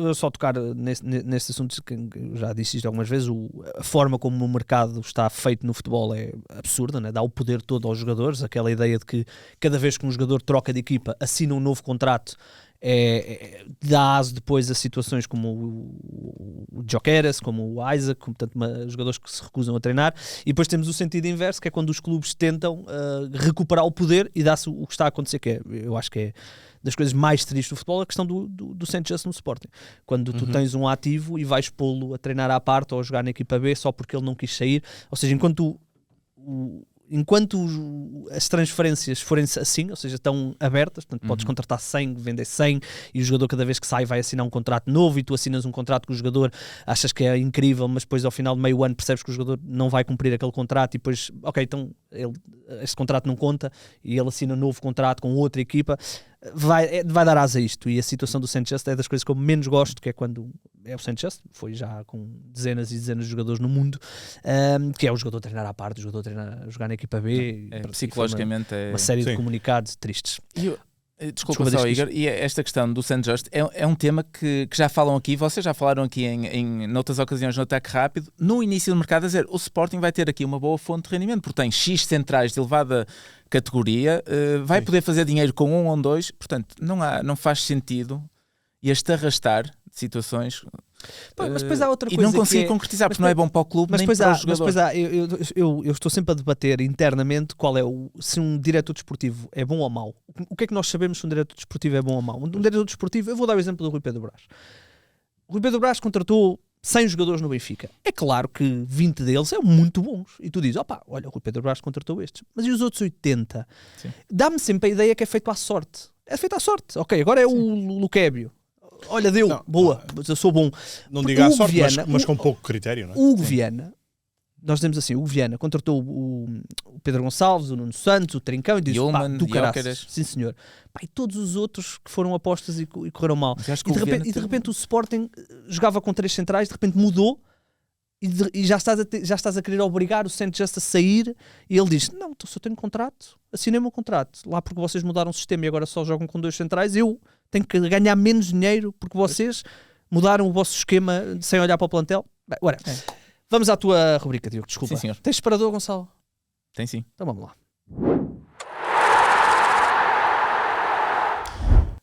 [SPEAKER 1] eu só tocar neste assunto, que eu já disse isto algumas vezes, a forma como o mercado está feito no futebol é absurda, né? Dá o poder todo aos jogadores, aquela ideia de que cada vez que um jogador troca de equipa, assina um novo contrato, dá aso depois a situações como o Gyökeres, como o Isaac, como jogadores que se recusam a treinar, e depois temos o sentido inverso, que é quando os clubes tentam recuperar o poder e dá-se o que está a acontecer, que eu acho que é das coisas mais tristes do futebol, a questão do St. Just no Sporting. Quando tu tens um ativo e vais pô-lo a treinar à parte ou a jogar na equipa B só porque ele não quis sair, ou seja, enquanto as transferências forem assim, ou seja, estão abertas, portanto podes contratar 100, vender 100 e o jogador cada vez que sai vai assinar um contrato novo e tu assinas um contrato com o jogador, achas que é incrível, mas depois ao final de meio ano percebes que o jogador não vai cumprir aquele contrato e depois, ok, então este contrato não conta e ele assina um novo contrato com outra equipa, vai dar asa a isto. E a situação do St. Just é das coisas que eu menos gosto, que é quando é o St. Just, foi já com dezenas e dezenas de jogadores no mundo, que é o jogador treinar à parte, o jogador treinar a jogar na equipa B,
[SPEAKER 2] Psicologicamente
[SPEAKER 1] uma série de
[SPEAKER 3] Sim.
[SPEAKER 1] comunicados tristes.
[SPEAKER 2] Desculpa
[SPEAKER 1] Desculpa,
[SPEAKER 2] só,
[SPEAKER 1] diz
[SPEAKER 2] Igor, e esta questão do St. Just é um tema que já falam aqui, vocês já falaram aqui em noutras ocasiões no Ataque Rápido, no início do mercado, a dizer, o Sporting vai ter aqui uma boa fonte de rendimento, porque tem X centrais de elevada categoria, vai poder fazer dinheiro com um ou dois, portanto, não faz sentido este arrastar de situações
[SPEAKER 1] Mas depois há outra
[SPEAKER 2] e
[SPEAKER 1] coisa
[SPEAKER 2] não
[SPEAKER 1] que
[SPEAKER 2] conseguir concretizar, porque não é bom para o clube
[SPEAKER 1] mas
[SPEAKER 2] nem
[SPEAKER 1] depois
[SPEAKER 2] para
[SPEAKER 1] há,
[SPEAKER 2] os
[SPEAKER 1] mas
[SPEAKER 2] jogadores.
[SPEAKER 1] depois há, eu estou sempre a debater internamente se um diretor desportivo é bom ou mau. O que é que nós sabemos se um diretor desportivo é bom ou mau? Um diretor desportivo, eu vou dar o exemplo do Rui Pedro Brás. O Rui Pedro Brás contratou 100 jogadores no Benfica. É claro que 20 deles são muito bons. E tu dizes, olha, o Rui Pedro Brás contratou estes. Mas e os outros 80?
[SPEAKER 2] Sim.
[SPEAKER 1] Dá-me sempre a ideia que é feito à sorte. É feito à sorte. Ok, agora é o Luquébio. Olha, deu,
[SPEAKER 3] Não,
[SPEAKER 1] boa, mas eu sou bom.
[SPEAKER 3] Não diga a
[SPEAKER 1] Hugo
[SPEAKER 3] sorte,
[SPEAKER 1] Viana,
[SPEAKER 3] mas com pouco critério, não é?
[SPEAKER 1] O Hugo Viana, nós temos assim, o Hugo Viana contratou o Pedro Gonçalves, o Nuno Santos, o Trincão e disse,
[SPEAKER 2] Yulman,
[SPEAKER 1] do caraças,
[SPEAKER 2] Gyökeres.
[SPEAKER 1] sim senhor. E todos os outros que foram apostas e correram mal.
[SPEAKER 2] Mas acho que
[SPEAKER 1] E de,
[SPEAKER 2] o
[SPEAKER 1] repente,
[SPEAKER 2] Viana tem-
[SPEAKER 1] o Sporting jogava com 3 centrais, de repente mudou e já estás a querer obrigar o St. Just a sair e ele diz, não, só tenho contrato, assinei o meu contrato, lá porque vocês mudaram o sistema e agora só jogam com 2 centrais, eu tenho que ganhar menos dinheiro porque vocês mudaram o vosso esquema sem olhar para o plantel. Bem, vamos à tua rubrica, Diogo, desculpa.
[SPEAKER 2] Sim, senhor.
[SPEAKER 1] Tens separador, Gonçalo?
[SPEAKER 2] Tem sim.
[SPEAKER 1] Então vamos lá.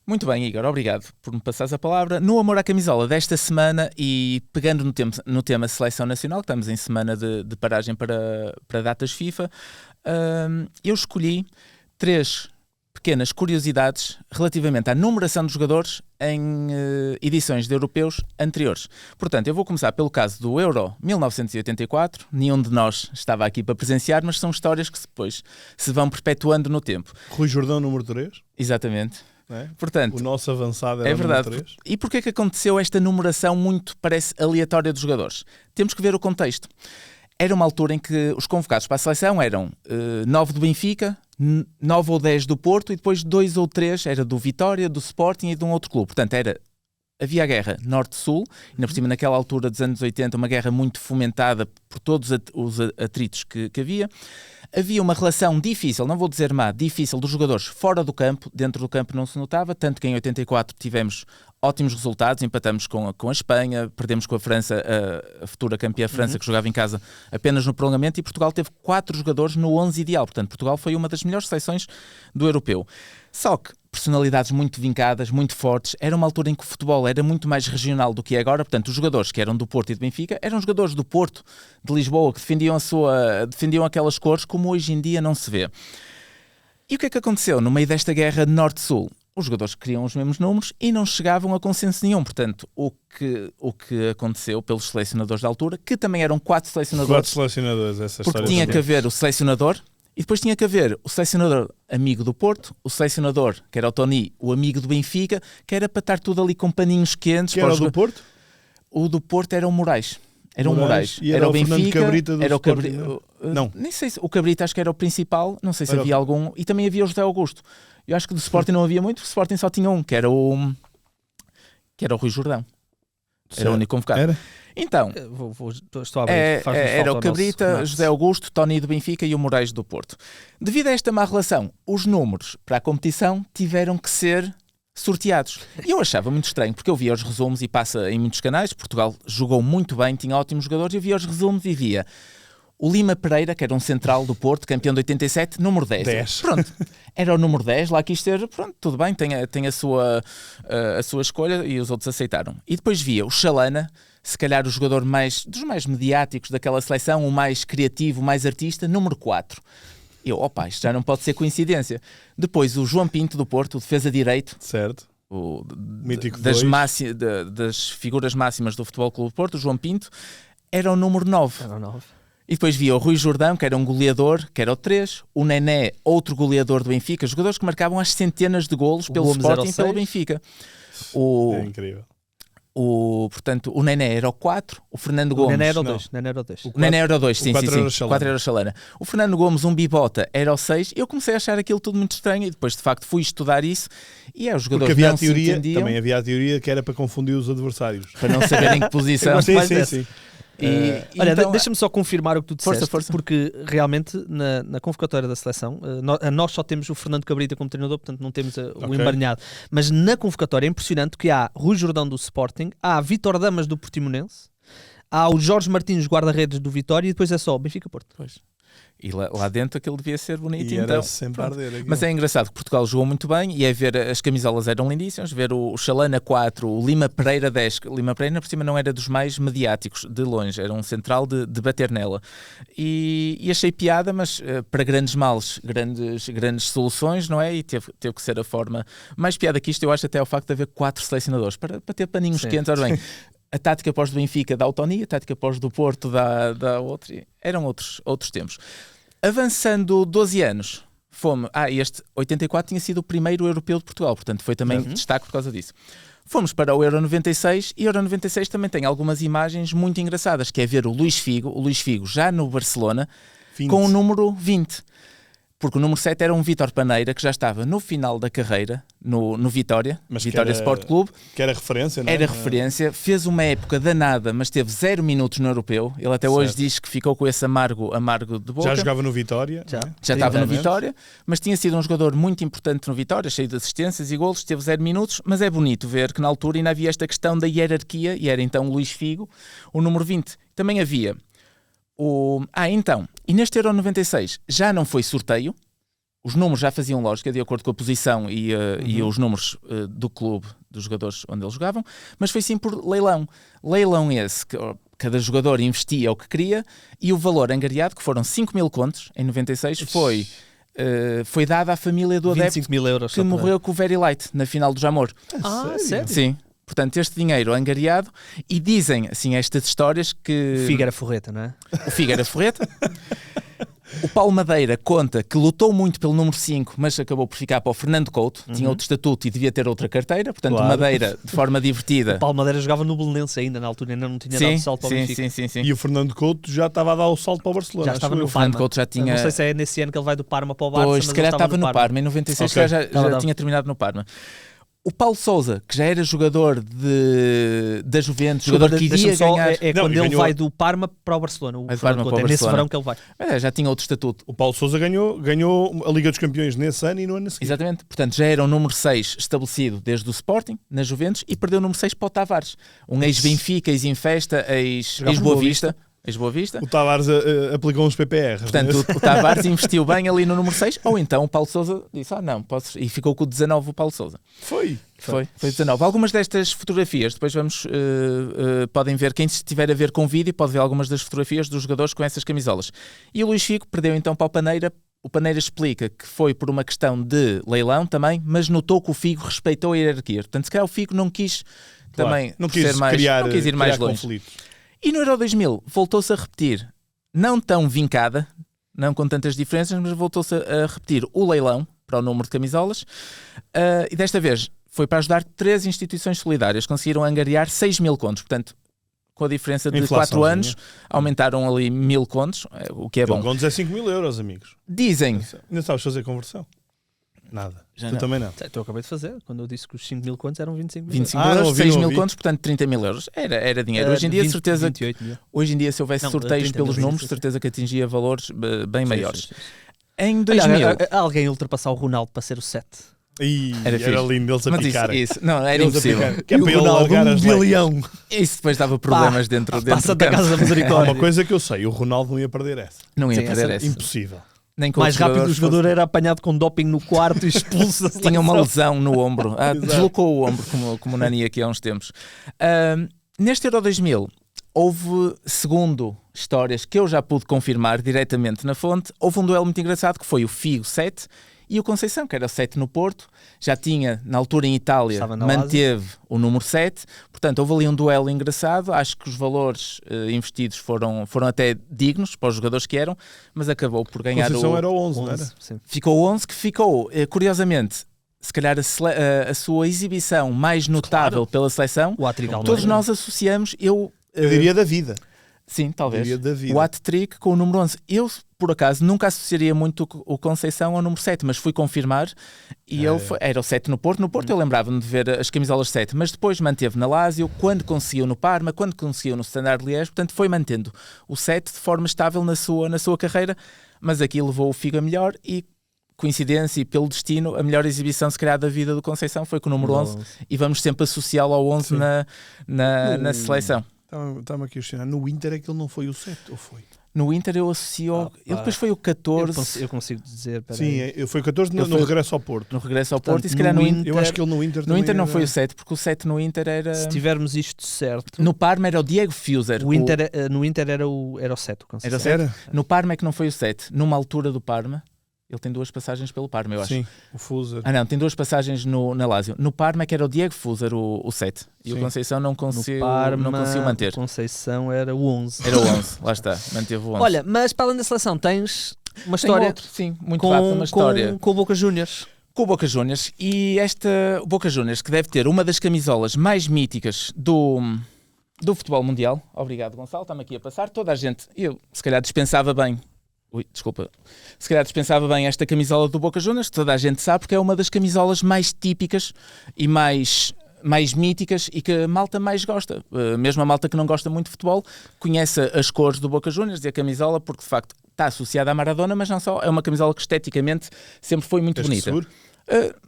[SPEAKER 2] Muito bem, Igor, obrigado por me passares a palavra. No Amor à Camisola desta semana e pegando no tema Seleção Nacional, que estamos em semana de paragem para datas FIFA, eu escolhi 3 pequenas curiosidades relativamente à numeração dos jogadores em edições de europeus anteriores. Portanto, eu vou começar pelo caso do Euro 1984. Nenhum de nós estava aqui para presenciar, mas são histórias que depois se vão perpetuando no tempo.
[SPEAKER 3] Rui Jordão, número 3.
[SPEAKER 2] Exatamente.
[SPEAKER 3] É?
[SPEAKER 2] Portanto,
[SPEAKER 3] O nosso avançado era
[SPEAKER 2] é
[SPEAKER 3] o
[SPEAKER 2] verdade.
[SPEAKER 3] número 3.
[SPEAKER 2] E porquê que aconteceu esta numeração muito, parece, aleatória dos jogadores? Temos que ver o contexto. Era uma altura em que os convocados para a seleção eram 9 do Benfica, 9 ou 10 do Porto e depois 2 ou 3 era do Vitória, do Sporting e de um outro clube. Portanto, havia a guerra Norte-Sul, ainda por cima naquela altura dos anos 80, uma guerra muito fomentada por todos os atritos que havia. Havia uma relação difícil, não vou dizer má, difícil dos jogadores fora do campo, dentro do campo não se notava, tanto que em 84 tivemos ótimos resultados, empatamos com a Espanha, perdemos com a França, a futura campeã França, que jogava em casa apenas no prolongamento, e Portugal teve 4 jogadores no 11 ideal, portanto Portugal foi uma das melhores seleções do europeu. Só que personalidades muito vincadas, muito fortes, era uma altura em que o futebol era muito mais regional do que é agora, portanto os jogadores que eram do Porto e do Benfica eram jogadores do Porto, de Lisboa, que defendiam aquelas cores como hoje em dia não se vê. E o que é que aconteceu no meio desta guerra Norte-Sul? Os jogadores queriam os mesmos números e não chegavam a consenso nenhum. Portanto, o que aconteceu pelos selecionadores da altura, que também eram 4 selecionadores.
[SPEAKER 3] 4 selecionadores, essa
[SPEAKER 2] porque
[SPEAKER 3] história.
[SPEAKER 2] Tinha que haver o selecionador e depois tinha que haver o selecionador amigo do Porto, o selecionador, que era o Tony, o amigo do Benfica, que era para estar tudo ali com paninhos quentes.
[SPEAKER 3] Que era o do Porto?
[SPEAKER 2] O do Porto era o Moraes. Era o Moraes.
[SPEAKER 3] E era o
[SPEAKER 2] Benfica,
[SPEAKER 3] Fernando Cabrita do
[SPEAKER 2] era o
[SPEAKER 3] Sporting, não?
[SPEAKER 2] Nem sei se o Cabrita acho que era o principal, não sei se
[SPEAKER 3] Era
[SPEAKER 2] havia algum, e também havia o José Augusto. Eu acho que do Sporting não havia muito, porque o Sporting só tinha um, que era o Rui Jordão. Era o único convocado.
[SPEAKER 3] Era?
[SPEAKER 2] Então,
[SPEAKER 1] estou a abrir.
[SPEAKER 2] era o Cabrita, José Augusto, Tony do Benfica e o Moraes do Porto. Devido a esta má relação, os números para a competição tiveram que ser sorteados. E eu achava muito estranho, porque eu via os resumos e passa em muitos canais, Portugal jogou muito bem, tinha ótimos jogadores, eu via os resumos e via o Lima Pereira, que era um central do Porto, campeão de 87, número 10. Pronto, era o número 10, lá quis ter, pronto, tudo bem, tem a sua escolha e os outros aceitaram. E depois via o Chalana, se calhar o jogador dos mais mediáticos daquela seleção, o mais criativo, o mais artista, número 4. Isto já não pode ser coincidência. Depois o João Pinto do Porto, o defesa direito.
[SPEAKER 3] Certo. Mítico
[SPEAKER 2] das figuras máximas do Futebol Clube do Porto, o João Pinto, era o número 9.
[SPEAKER 1] Era o 9.
[SPEAKER 2] E depois via o Rui Jordão, que era um goleador, que era o 3, o Nené, outro goleador do Benfica, jogadores que marcavam as centenas de golos pelo Sporting e pelo Benfica.
[SPEAKER 3] É incrível.
[SPEAKER 2] Portanto, o Nené era o 4, o Fernando Gomes...
[SPEAKER 1] O Nené era o 2.
[SPEAKER 2] O Nené era o 2, sim.
[SPEAKER 3] 4
[SPEAKER 2] era o Chalana. O Fernando Gomes, um bibota, era o 6. Eu comecei a achar aquilo tudo muito estranho e depois, de facto, fui estudar isso e os jogadores
[SPEAKER 3] havia
[SPEAKER 2] não se entendiam.
[SPEAKER 3] Também havia a teoria que era para confundir os adversários.
[SPEAKER 2] Para não saberem que posição.
[SPEAKER 3] Sim.
[SPEAKER 1] Olha,
[SPEAKER 2] então,
[SPEAKER 1] deixa-me só confirmar o que tu disseste,
[SPEAKER 2] força.
[SPEAKER 1] porque realmente na convocatória da seleção nós só temos o Fernando Cabrita como treinador, portanto não temos o embarinhado, mas na convocatória é impressionante que há Rui Jordão do Sporting, há Vítor Damas do Portimonense, há o Jorge Martins guarda-redes do Vitória e depois é só Benfica-Porto.
[SPEAKER 2] Pois. E lá dentro aquilo devia ser bonito.
[SPEAKER 3] E era sempre a arder aquilo.
[SPEAKER 2] Mas é engraçado que Portugal jogou muito bem e ver as camisolas eram lindíssimas, ver o Chalana 4, o Lima Pereira 10. Lima Pereira por cima não era dos mais mediáticos, de longe, era um central de bater nela. E achei piada, mas para grandes males, grandes soluções, não é? E teve que ser a forma mais piada que isto, eu acho até o facto de haver 4 selecionadores, para ter paninhos quentes, ora bem. A tática pós do Benfica dá autonomia, a tática pós do Porto dá outro. Eram outros tempos. Avançando 12 anos, este 84 tinha sido o primeiro europeu de Portugal, portanto foi também destaque por causa disso. Fomos para o Euro 96 e o Euro 96 também tem algumas imagens muito engraçadas, que é ver o Luís Figo já no Barcelona
[SPEAKER 3] 20.
[SPEAKER 2] Com o número 20. Porque o número 7 era um Vítor Paneira, que já estava no final da carreira, no Vitória, Vitória Sport Clube.
[SPEAKER 3] Que era referência, não é?
[SPEAKER 2] Era referência, fez uma época danada, mas teve 0 minutos no europeu. Ele até hoje diz que ficou com esse amargo de boca.
[SPEAKER 3] Já jogava no Vitória.
[SPEAKER 2] Já estava no Vitória, mas tinha sido um jogador muito importante no Vitória, cheio de assistências e golos, teve 0 minutos, mas é bonito ver que na altura ainda havia esta questão da hierarquia, e era então Luís Figo, o número 20. Também havia e neste Euro 96 já não foi sorteio, os números já faziam lógica de acordo com a posição e os números do clube, dos jogadores onde eles jogavam, mas foi sim por leilão. Leilão esse que cada jogador investia o que queria, e o valor angariado, que foram 5.000 contos em 96, foi foi dada à família do adepto
[SPEAKER 1] 25 mil euros.
[SPEAKER 2] que morreu com o Very Light na final do Jamor.
[SPEAKER 1] Sério?
[SPEAKER 2] Sim. Portanto, este dinheiro angariado, e dizem assim estas histórias que...
[SPEAKER 1] Figueira Forreta, não é?
[SPEAKER 2] O Figueira Forreta. O Paulo Madeira conta que lutou muito pelo número 5, mas acabou por ficar para o Fernando Couto. Tinha outro estatuto e devia ter outra carteira. Portanto,
[SPEAKER 3] Claro.
[SPEAKER 2] Madeira, de forma divertida...
[SPEAKER 1] O Paulo Madeira jogava no Belenense ainda, na altura ainda não tinha dado salto para o Benfica.
[SPEAKER 2] sim.
[SPEAKER 3] E o Fernando Couto já estava a dar o salto para o Barcelona.
[SPEAKER 1] Já
[SPEAKER 3] acho
[SPEAKER 1] estava
[SPEAKER 3] eu.
[SPEAKER 1] no
[SPEAKER 2] O Fernando
[SPEAKER 1] Parma.
[SPEAKER 2] Couto já tinha...
[SPEAKER 1] Não sei se é nesse ano que ele vai do Parma para o Barça,
[SPEAKER 2] Pois,
[SPEAKER 1] mas
[SPEAKER 2] se calhar
[SPEAKER 1] ele
[SPEAKER 2] estava no Parma. Em 96
[SPEAKER 3] Ok.
[SPEAKER 2] já
[SPEAKER 1] Estava.
[SPEAKER 2] tinha terminado no Parma. O Paulo Sousa, que já era jogador da Juventus, jogador que iria
[SPEAKER 1] Deixa-me só,
[SPEAKER 2] ganhar...
[SPEAKER 1] é
[SPEAKER 3] Não,
[SPEAKER 1] quando
[SPEAKER 3] e
[SPEAKER 1] ele
[SPEAKER 3] ganhou-
[SPEAKER 1] vai do Parma para o Barcelona. O
[SPEAKER 2] Vai do
[SPEAKER 1] Fernando
[SPEAKER 2] Parma
[SPEAKER 1] Couto,
[SPEAKER 2] para o
[SPEAKER 1] é nesse
[SPEAKER 2] Barcelona.
[SPEAKER 1] verão que ele vai.
[SPEAKER 2] Já tinha outro estatuto.
[SPEAKER 3] O Paulo Sousa ganhou a Liga dos Campeões nesse ano e no ano a seguir.
[SPEAKER 2] Exatamente. Portanto, já era o número 6 estabelecido desde o Sporting, na Juventus, e perdeu o número 6 para o Tavares. Um ex-Benfica, ex-Infesta, ex-Boa Vista. Ex-Boa Vista.
[SPEAKER 3] O Tavares aplicou uns PPRs.
[SPEAKER 2] Portanto, o Tavares investiu bem ali no número 6, ou então o Paulo Sousa disse, não, posso... E ficou com o 19 o Paulo Sousa.
[SPEAKER 3] Foi.
[SPEAKER 2] Foi 19. Algumas destas fotografias, depois podem ver, quem estiver a ver com vídeo, pode ver algumas das fotografias dos jogadores com essas camisolas. E o Luís Figo perdeu então para o Paneira. O Paneira explica que foi por uma questão de leilão também, mas notou que o Figo respeitou a hierarquia. Portanto, se calhar o Figo não quis também
[SPEAKER 3] não
[SPEAKER 2] ser
[SPEAKER 3] quis
[SPEAKER 2] mais,
[SPEAKER 3] criar,
[SPEAKER 2] não quis ir mais longe.
[SPEAKER 3] conflitos.
[SPEAKER 2] E no Euro 2000 voltou-se a repetir, não tão vincada, não com tantas diferenças, mas voltou-se a repetir o leilão para o número de camisolas, e desta vez foi para ajudar 3 instituições solidárias, conseguiram angariar 6 mil contos, portanto, com a diferença de 4 anos, aumentaram ali 1000 contos, o que é bom.
[SPEAKER 3] Contos é 5 mil euros, amigos.
[SPEAKER 2] Dizem...
[SPEAKER 3] Ainda sabes fazer conversão? Nada.
[SPEAKER 2] Já
[SPEAKER 3] Tu
[SPEAKER 2] não.
[SPEAKER 3] também não.
[SPEAKER 1] Eu acabei de fazer, quando eu disse que os 5 mil contos eram 25 mil.
[SPEAKER 2] 25
[SPEAKER 3] não
[SPEAKER 2] euros,
[SPEAKER 3] ouvi,
[SPEAKER 2] 6
[SPEAKER 3] não
[SPEAKER 2] mil
[SPEAKER 3] ouvi.
[SPEAKER 2] contos, portanto 30 mil euros. Era dinheiro. Hoje em dia,
[SPEAKER 1] 20,
[SPEAKER 2] certeza...
[SPEAKER 1] 28 mil.
[SPEAKER 2] Hoje em dia, se houvesse
[SPEAKER 1] Não,
[SPEAKER 2] sorteios
[SPEAKER 1] 30
[SPEAKER 2] pelos
[SPEAKER 1] mil,
[SPEAKER 2] números,
[SPEAKER 1] sim.
[SPEAKER 2] certeza que atingia valores bem maiores.
[SPEAKER 1] Sim.
[SPEAKER 2] Em 2000...
[SPEAKER 1] Olha, alguém ultrapassar o Ronaldo para ser o 7.
[SPEAKER 3] Era
[SPEAKER 2] fixe.
[SPEAKER 3] lindo eles a
[SPEAKER 2] Mas
[SPEAKER 3] picar.
[SPEAKER 2] isso, não, era
[SPEAKER 3] Eles a
[SPEAKER 2] impossível.
[SPEAKER 3] picar. Que é para ele largar as leis.
[SPEAKER 1] bilhão.
[SPEAKER 2] Isso depois dava problemas dentro
[SPEAKER 1] Passa
[SPEAKER 2] do
[SPEAKER 1] da
[SPEAKER 2] campo.
[SPEAKER 1] Casa da
[SPEAKER 3] Há
[SPEAKER 1] Misericórdia.
[SPEAKER 3] uma coisa que eu sei, o Ronaldo não ia perder essa.
[SPEAKER 2] Não ia
[SPEAKER 1] Sim,
[SPEAKER 2] perder
[SPEAKER 1] essa-
[SPEAKER 2] essa.
[SPEAKER 3] Impossível.
[SPEAKER 2] Nem com
[SPEAKER 1] Mais
[SPEAKER 2] outros
[SPEAKER 1] rápido o
[SPEAKER 2] jogadores
[SPEAKER 1] jogador era apanhado com doping no quarto e expulso da
[SPEAKER 2] tinha uma
[SPEAKER 1] seleção.
[SPEAKER 2] lesão no ombro.
[SPEAKER 3] Exato.
[SPEAKER 2] Deslocou o ombro, como o Nani aqui há uns tempos. Neste Euro 2000, houve, segundo histórias que eu já pude confirmar diretamente na fonte, houve um duelo muito engraçado que foi o Figo 7 e o Conceição, que era o 7 no Porto. Já tinha, na altura em Itália,
[SPEAKER 1] Estava na
[SPEAKER 2] manteve o número 7. Portanto, houve ali um duelo engraçado. Acho que os valores investidos foram até dignos para os jogadores que eram, mas acabou por ganhar
[SPEAKER 3] Conceição era o 11, não era?
[SPEAKER 1] 11, sim.
[SPEAKER 2] Ficou 11, que ficou, curiosamente, se calhar a sua exibição mais notável pela seleção.
[SPEAKER 1] O hat-trick alemão.
[SPEAKER 2] Todos nós associamos,
[SPEAKER 3] Eu diria da vida.
[SPEAKER 2] sim, talvez,
[SPEAKER 3] diria da vida.
[SPEAKER 2] o hat-trick com o número 11. Eu, por acaso, nunca associaria muito o Conceição ao número 7, mas fui confirmar e era o 7 no Porto. No Porto eu lembrava-me de ver as camisolas 7, mas depois manteve na Lazio, quando conseguiu no Parma, quando conseguiu no Standard Liège, portanto foi mantendo o 7 de forma estável na sua carreira, mas aqui levou o Figo a melhor e, coincidência e pelo destino, a melhor exibição se calhar da vida do Conceição foi com o número 11 e vamos sempre associá-lo ao 11
[SPEAKER 3] Sim.
[SPEAKER 2] na seleção.
[SPEAKER 3] Estava aqui a questionar. No Inter é que ele não foi o 7, ou foi?
[SPEAKER 2] No Inter eu associo... ele depois foi o 14
[SPEAKER 1] Eu consigo dizer.
[SPEAKER 3] Sim, eu fui 14
[SPEAKER 2] Ele
[SPEAKER 3] no
[SPEAKER 2] foi-
[SPEAKER 3] regresso ao Porto.
[SPEAKER 2] no regresso ao
[SPEAKER 1] Portanto,
[SPEAKER 2] Porto e se calhar no Inter...
[SPEAKER 3] Eu acho que ele no Inter
[SPEAKER 2] No
[SPEAKER 3] também
[SPEAKER 2] Inter não
[SPEAKER 3] era-
[SPEAKER 2] foi o 7, porque o 7 no Inter era...
[SPEAKER 1] Se tivermos isto certo,
[SPEAKER 2] No Parma era o Diego Fuser.
[SPEAKER 1] no Inter era o 7.
[SPEAKER 2] Era o 7.
[SPEAKER 3] Era?
[SPEAKER 2] No Parma é que não foi o 7. Numa altura do Parma, ele tem 2 passagens pelo Parma, eu acho.
[SPEAKER 3] Sim, o Fuser.
[SPEAKER 2] Ah não, tem 2 passagens na Lazio. No Parma é que era o Diego Fuser o 7. E o
[SPEAKER 3] Sim.
[SPEAKER 2] Conceição não
[SPEAKER 1] No
[SPEAKER 2] conseguiu
[SPEAKER 1] Parma,
[SPEAKER 2] manter.
[SPEAKER 1] Conceição era o 11.
[SPEAKER 2] Era o 11, lá está, manteve o 11.
[SPEAKER 1] Olha, mas para além da seleção, tens uma
[SPEAKER 2] tem
[SPEAKER 1] história
[SPEAKER 2] outro, sim, muito rápido, uma história.
[SPEAKER 1] com o Boca Juniors.
[SPEAKER 2] Com o Boca Juniors, e o Boca Juniors, que deve ter uma das camisolas mais míticas do futebol mundial. Obrigado, Gonçalo, está-me aqui a passar. Toda a gente, eu se calhar dispensava bem. Se calhar dispensava bem esta camisola do Boca Juniors, toda a gente sabe, porque é uma das camisolas mais típicas e mais míticas e que a malta mais gosta. Mesmo a malta que não gosta muito de futebol conhece as cores do Boca Juniors e a camisola, porque de facto está associada à Maradona, mas não só, é uma camisola que esteticamente sempre foi muito
[SPEAKER 3] És
[SPEAKER 2] bonita.
[SPEAKER 3] seguro?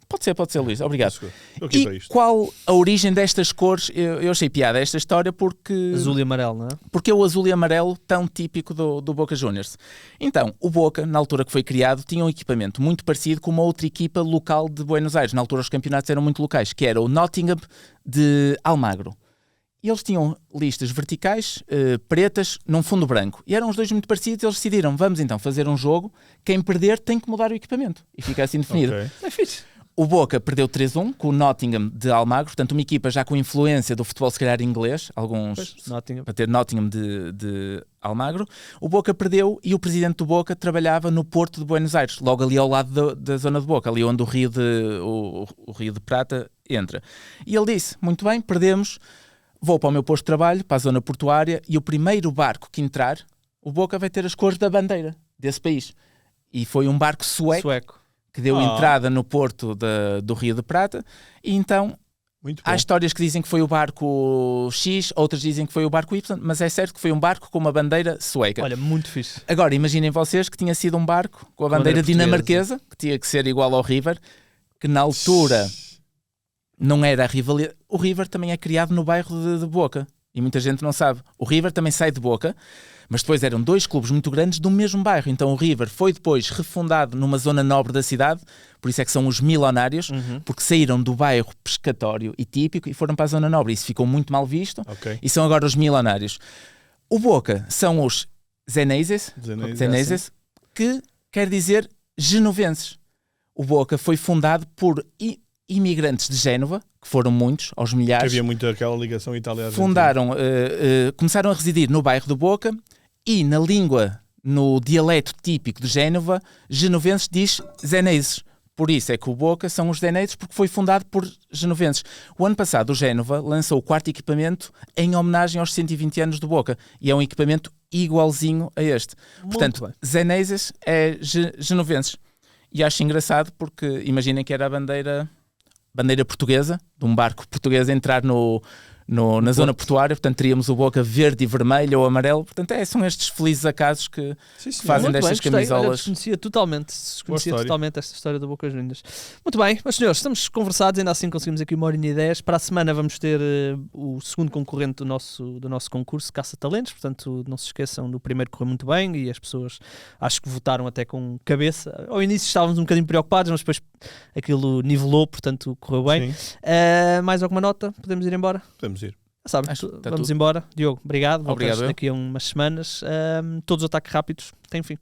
[SPEAKER 2] Pode ser, Luís, obrigado.
[SPEAKER 3] Estou aqui para
[SPEAKER 2] E
[SPEAKER 3] isto.
[SPEAKER 2] qual a origem destas cores? Eu achei piada esta história porque
[SPEAKER 1] Azul e amarelo, não é?
[SPEAKER 2] porque é o azul e amarelo tão típico do Boca Juniors. Então, o Boca, na altura que foi criado, tinha um equipamento muito parecido com uma outra equipa local de Buenos Aires. Na altura os campeonatos eram muito locais, que era o Nottingham de Almagro. e eles tinham listas verticais, pretas, num fundo branco. E eram os dois muito parecidos, eles decidiram, vamos então fazer um jogo, quem perder tem que mudar o equipamento. E fica assim definido.
[SPEAKER 3] Ok.
[SPEAKER 1] É fixe.
[SPEAKER 2] O Boca perdeu 3-1 com o Nottingham de Almagro, portanto uma equipa já com influência do futebol se calhar inglês, alguns
[SPEAKER 1] Pois, Nottingham.
[SPEAKER 2] para ter Nottingham de Almagro. O Boca perdeu e o presidente do Boca trabalhava no Porto de Buenos Aires, logo ali ao lado da zona de Boca, ali onde o Rio de Prata entra. E ele disse, muito bem, perdemos, vou para o meu posto de trabalho, para a zona portuária, e o primeiro barco que entrar, o Boca vai ter as cores da bandeira desse país. E foi um barco sueco. Que deu entrada no porto do Rio de Prata, e então
[SPEAKER 3] Muito bom.
[SPEAKER 2] há histórias que dizem que foi o barco X, outras dizem que foi o barco Y, mas é certo que foi um barco com uma bandeira sueca.
[SPEAKER 1] Olha, muito fixe.
[SPEAKER 2] Agora, imaginem vocês que tinha sido um barco com a bandeira dinamarquesa, que tinha que ser igual ao River, que na altura não era a rivalidade. O River também é criado no bairro de Boca, e muita gente não sabe. O River também sai de Boca, mas depois eram dois clubes muito grandes do mesmo bairro. Então o River foi depois refundado numa zona nobre da cidade, por isso é que são os milionários, porque saíram do bairro pescatório e típico e foram para a zona nobre. Isso ficou muito mal visto, e são agora os milionários. O Boca são os Zeneses, que quer dizer genovenses. O Boca foi fundado por imigrantes de Génova, que foram muitos, aos milhares.
[SPEAKER 3] Que havia muito aquela ligação Itália-Argentina.
[SPEAKER 2] Fundaram, começaram a residir no bairro do Boca e na língua, no dialeto típico de Génova, genovenses diz zeneses. Por isso é que o Boca são os zeneses, porque foi fundado por genovenses. O ano passado o Génova lançou o 4º equipamento em homenagem aos 120 anos do Boca e é um equipamento igualzinho a este. Portanto, zeneses é genovenses. E acho engraçado porque imaginem que era a bandeira portuguesa, de um barco português entrar na zona portuária, portanto teríamos o Boca verde e vermelho ou amarelo, portanto são estes felizes acasos que fazem destas camisolas.
[SPEAKER 1] Desconhecia totalmente esta história do Boca Juniors. Muito bem, meus senhores, estamos conversados, ainda assim conseguimos aqui 1h10. Para a semana vamos ter o segundo concorrente do nosso concurso Caça Talentos, portanto não se esqueçam, do primeiro correu muito bem e as pessoas acho que votaram até com cabeça. Ao início estávamos um bocadinho preocupados, mas depois aquilo nivelou, portanto correu bem. Mais alguma nota? Podemos ir embora?
[SPEAKER 3] Podemos ir.
[SPEAKER 1] Sabe, vamos embora. Diogo, obrigado.
[SPEAKER 2] Obrigado.
[SPEAKER 1] Daqui a umas semanas. Todos os ataques rápidos têm fim.